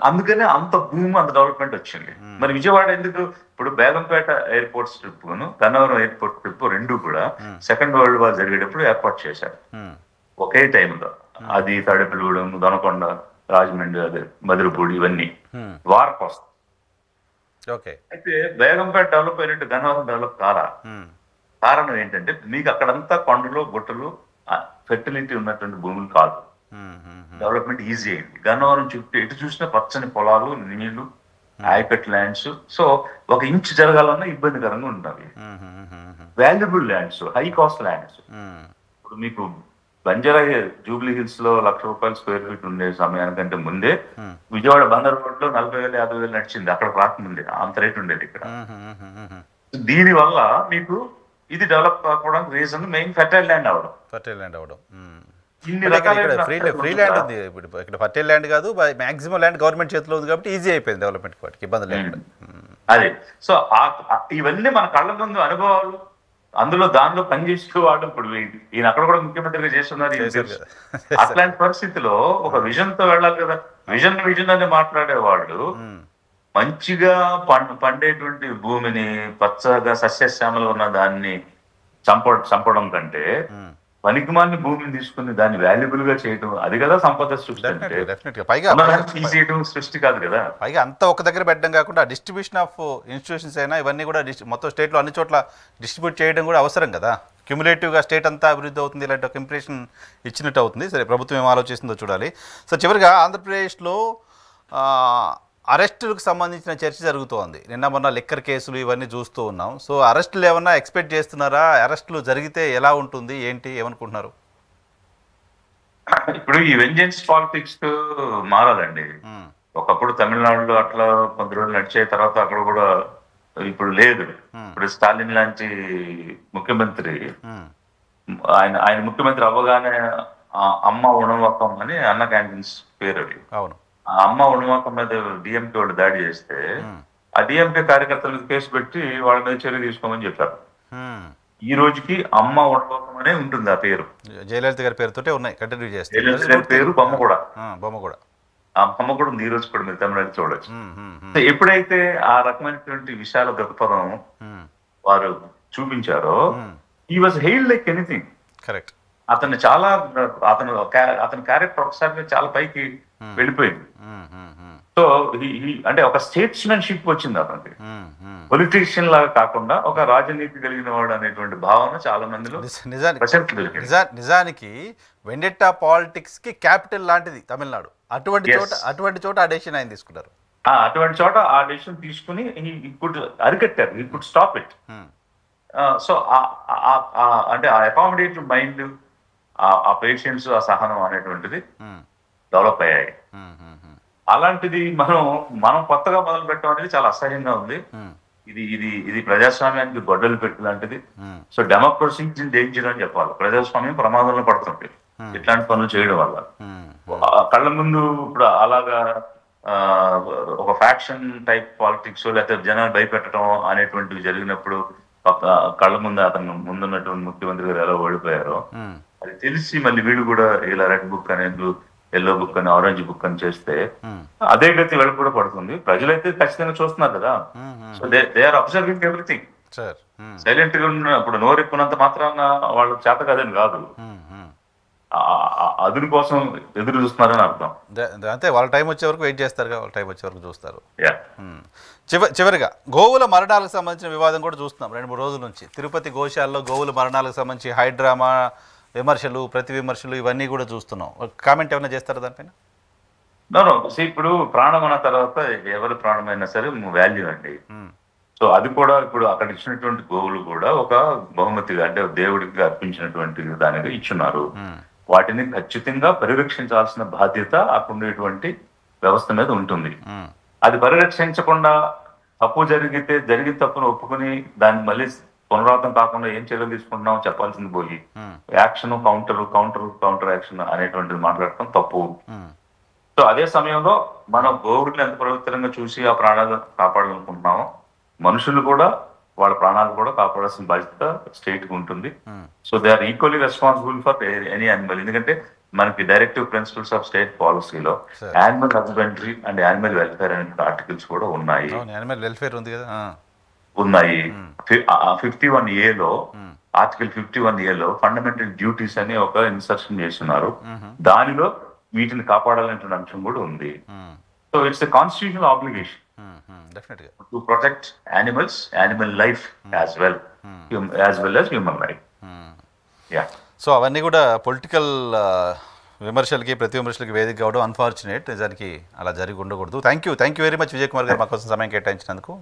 Speaker 2: అందుకనే అంత భూమి అంత డెవలప్మెంట్ వచ్చింది. మరి విజయవాడ ఎందుకు? ఇప్పుడు Begumpet airport strip Gannavaram airport strip రెండు కూడా సెకండ్ వరల్డ్ వార్ జరిగేటప్పుడు ఏర్పాటు చేశారు ఒకే టైంలో. అది తాడేపల్లిగూడెం, దొనకొండ, రాజమండ్రి, అదే మధురపూడి ఇవన్నీ వార్ కోసం. అయితే బేగంపేట డెవలప్ అయినట్టు గన్నవరం డెవలప్ కారా? కారణం ఏంటంటే మీకు అక్కడంతా కొండలు, గుట్టలు, ఫెర్టిలిటీ ఉన్నటువంటి భూములు కాదు. డెవలప్మెంట్ ఈజీ అయింది. గన్నవరం చుట్టూ ఎటు చూసినా పచ్చని పొలాలు, నీళ్లు, ఆయకట్ ల్యాండ్స్. సో ఒక ఇంచ్ జరగాలన్నా ఇబ్బందికరంగా ఉండాలి. Valuable lands, high cost lands. ఇప్పుడు మీకు బంజారా జూబ్లీ హిల్స్ లో ₹1,00,000 స్క్వేర్ ఫీట్ ఉండే సమయానికంటే ముందే విజయవాడ బందర్ రోడ్ లో 40,000, 50,000 నడిచింది. అక్కడ రాకముందే అంత రేట్ ఉండేది ఇక్కడ. దీని వల్ల మీకు ఇది డెవలప్ కాకపోవడానికి రీజన్ మెయిన్ ఫెర్టైల్ ల్యాండ్ అవడం.
Speaker 1: ఇన్ని రకాల ఫ్రీ ల్యాండ్ ఉంది. ఇప్పుడు ఇక్కడ ఫర్టైల్ ల్యాండ్ కాదు, మాక్సిమం ల్యాండ్ గవర్నమెంట్ చేతిలో ఉంది కాబట్టి ఈజీ అయిపోయింది డెవలప్మెంట్, వాటికి ఇబ్బంది లేదు.
Speaker 2: అదే. సో ఇవన్నీ మన కళ్ళ ముందు అనుభవాలు. అందులో దానిలో పనిచేస్తూ వాడు ఇప్పుడు ఈయన అక్కడ కూడా ముఖ్యమంత్రిగా చేస్తున్నారు. అట్లాంటి పరిస్థితిలో ఒక విజన్ తో వెళ్ళాలి కదా. విజన్ అని మాట్లాడే వాళ్ళు మంచిగా పండేటువంటి భూమిని, పచ్చగా సస్యశ్యామలు ఉన్న దాన్ని చంపడం కంటే పనికిమాలిన భూమిని తీసుకుని దాన్ని వాల్యుబుల్ గా చేయడం, అది కదా సంపద సృష్టి అంటే. తీసేయడం సృష్టి కాదు కదా.
Speaker 1: పైగా అంతా ఒక దగ్గర పెట్టడం కాకుండా డిస్ట్రిబ్యూషన్ ఆఫ్ ఇన్స్టిట్యూషన్స్ అయినా ఇవన్నీ కూడా మొత్తం స్టేట్లో అన్ని చోట్ల డిస్ట్రిబ్యూట్ చేయడం కూడా అవసరం కదా. క్యుములేటివ్గా స్టేట్ అంతా అభివృద్ధి అవుతుంది, ఇలాంటి ఒక ఇంప్రెషన్ ఇచ్చినట్టు అవుతుంది. సరే, ప్రభుత్వం ఏం ఆలోచిస్తుందో చూడాలి. సో చివరిగా ఆంధ్రప్రదేశ్లో అరెస్టులకు సంబంధించిన చర్చ జరుగుతోంది. నిన్న మొన్న లిక్కర్ కేసులు ఇవన్నీ చూస్తూ ఉన్నాం. సో అరెస్టులు ఏమన్నా ఎక్స్పెక్ట్ చేస్తున్నారా? అరెస్టులు జరిగితే ఎలా ఉంటుంది, ఏంటి, ఏమనుకుంటున్నారు?
Speaker 2: ఇప్పుడు ఈ వెంజెన్స్ పాలిటిక్స్ మారాలండి. ఒకప్పుడు తమిళనాడులో అట్లా కొంత రోజులు నడిచే తర్వాత అక్కడ కూడా ఇప్పుడు లేదు. ఇప్పుడు స్టాలిన్ లాంటి ముఖ్యమంత్రి ఆయన ముఖ్యమంత్రి అవ్వగానే అమ్మ ఉణవకం అని అన్న క్యాంటీన్స్ పేరు.
Speaker 1: అవును.
Speaker 2: ఆ అమ్మ ఉణవకం మీద డిఎంకే వాళ్ళు దాడి చేస్తే ఆ డిఎంకే కార్యకర్తలకు కేసు పెట్టి వాళ్ళ మీద చర్య తీసుకోమని చెప్పారు. ఈ రోజుకి అమ్మ ఉణవకం అనే ఉంటుంది ఆ పేరు.
Speaker 1: జయలలిత గారి పేరుతో ఉన్నాయి, కంటిన్యూ చేస్తారు.
Speaker 2: జయలలిత గారి పేరు బొమ్మ కూడా ఆ బొమ్మ కూడా ఉంది. ఈ రోజు కూడా మీరు తమిళనాడు చూడొచ్చు. ఎప్పుడైతే ఆ రకమైనటువంటి విశాల దృక్పథం వారు చూపించారో he was hailed like anything.
Speaker 1: Correct.
Speaker 2: అతని క్యారెక్టర్ ఒకసారి చాలా పైకి వెళ్ళిపోయింది. సో అంటే ఒక స్టేట్స్మెన్షిప్ వచ్చింది అతనికి. పొలిటీషియన్ లాగా కాకుండా ఒక రాజనీతి కలిగిన వాడు అనేటువంటి భావన చాలా మందిలో.
Speaker 1: నిజానికి వెండెట్టా పాలిటిక్స్ కి క్యాపిటల్ లాంటిది తమిళనాడు. అటువంటి చోట ఆ డెసిషన్ ఆయన తీసుకున్నారు.
Speaker 2: అటువంటి చోట ఆ డెసిషన్ తీసుకుని అరికట్టారు. He could stop it. So అంటే ఆ అకామిడేటివ్ మైండ్, ఆ పేషెన్స్, ఆ సహనం అనేటువంటిది డెవలప్ అయ్యాయి. అలాంటిది మనం కొత్తగా మొదలు పెట్టడం అనేది చాలా అసహ్యంగా ఉంది. ఇది ప్రజాస్వామ్యానికి గొడ్డలు పెట్టి లాంటిది. సో డెమోక్రసీ డేంజర్ అని చెప్పాలి. ప్రజాస్వామ్యం ప్రమాదంలో పడుతుంది ఇట్లాంటి పనులు చేయడం వల్ల. కళ్ళ ముందు ఇప్పుడు అలాగా ఒక ఫ్యాక్షన్ టైప్ పాలిటిక్స్ లేకపోతే జనాలు భయపెట్టడం అనేటువంటివి జరిగినప్పుడు కళ్ళ ముందు అతను ముందున్నటువంటి ముఖ్యమంత్రి గారు ఎలా ఓడిపోయారో అది తెలిసి మళ్ళీ వీళ్ళు కూడా ఇలా రెడ్ బుక్ అనేది, ఎల్లో బుక్ అని, ఆరెంజ్ బుక్ అని చేస్తే అదే గతి వీళ్ళకి కూడా పడుతుంది. ప్రజలైతే ఖచ్చితంగా చూస్తున్నారు కదా. So they are observing everything. Silent గా ఉన్న ఇప్పుడు నోరెక్కున్నంత మాత్రాన వాళ్ళు చేత కదని కాదు, అదుని కోసం ఎదురు చూస్తున్నారని అర్థం.
Speaker 1: అంతే, వాళ్ళ టైం వచ్చే వరకు వెయిట్ చేస్తారు, వాళ్ళ టైం వచ్చే వరకు చూస్తారు. చివరిగా గోవుల మరణాలకు సంబంధించిన వివాదం కూడా చూస్తున్నాం 2-3 రోజుల నుంచి. తిరుపతి గోశాలలో గోవుల మరణాలకు సంబంధించి హైడ్రామా, విమర్శలు, ప్రతి విమర్శలు ఇవన్నీ కూడా చూస్తున్నాం. కామెంట్ ఏమైనా చేస్తారా దానిపైన?
Speaker 2: ఇప్పుడు ప్రాణం అన్న తర్వాత ఎవరి ప్రాణమైనా సరే వాల్యూ అండి. సో సో అది కూడా ఇప్పుడు అక్కడ ఇచ్చినటువంటి గోవులు కూడా ఒక బహుమతిగా అంటే దేవుడికి అర్పించినటువంటి దానిగా ఇచ్చున్నారు. వాటిని ఖచ్చితంగా పరిరక్షించాల్సిన బాధ్యత అక్కడ ఉండేటువంటి వ్యవస్థ మీద ఉంటుంది. అది పరిరక్షించకుండా తప్పు జరిగిన తప్పును ఒప్పుకుని దాన్ని మళ్ళీ పునరావృతం కాకుండా ఏం చర్యలు తీసుకుంటున్నాం చెప్పాల్సింది పోయి యాక్షన్ కౌంటర్ యాక్షన్ అనేటువంటిది మాట్లాడటం తప్పు. సో అదే సమయంలో మనం గోవుల్ని ఎంత పవిత్రంగా చూసి ఆ ప్రాణాలు కాపాడాలనుకుంటున్నామో మనుషులు కూడా వాళ్ళ ప్రాణాలు కూడా కాపాడాల్సిన బాధ్యత స్టేట్ కి ఉంటుంది. So they are equally responsible for any animal. ఎందుకంటే మనకి డైరెక్టివ్ ప్రిన్సిపల్స్ ఆఫ్ స్టేట్ పాలసీలో animal husbandry and animal welfare అనే ఆర్టికల్స్ కూడా ఉన్నాయి. ఉన్నాయి 51A లో ఆర్టికల్ 51A లో ఫండమెంటల్ డ్యూటీస్ అని ఒక ఇన్సర్షన్ చేస్తున్నారు. దానిలో వీటిని కాపాడాలనే అంశం కూడా ఉంది. So it's a constitutional obligation to protect animals, animal life as well as human life.
Speaker 1: So అవన్నీ కూడా పొలిటికల్ విమర్శలకి ప్రతి విమర్శలకి వేదిక కావడం అన్ఫార్చునేట్. నిజానికి అలా జరిగి ఉండకూడదు. Thank you very much Vijay Kumar గారు మా కోసం సమయం కేటాయించినందుకు.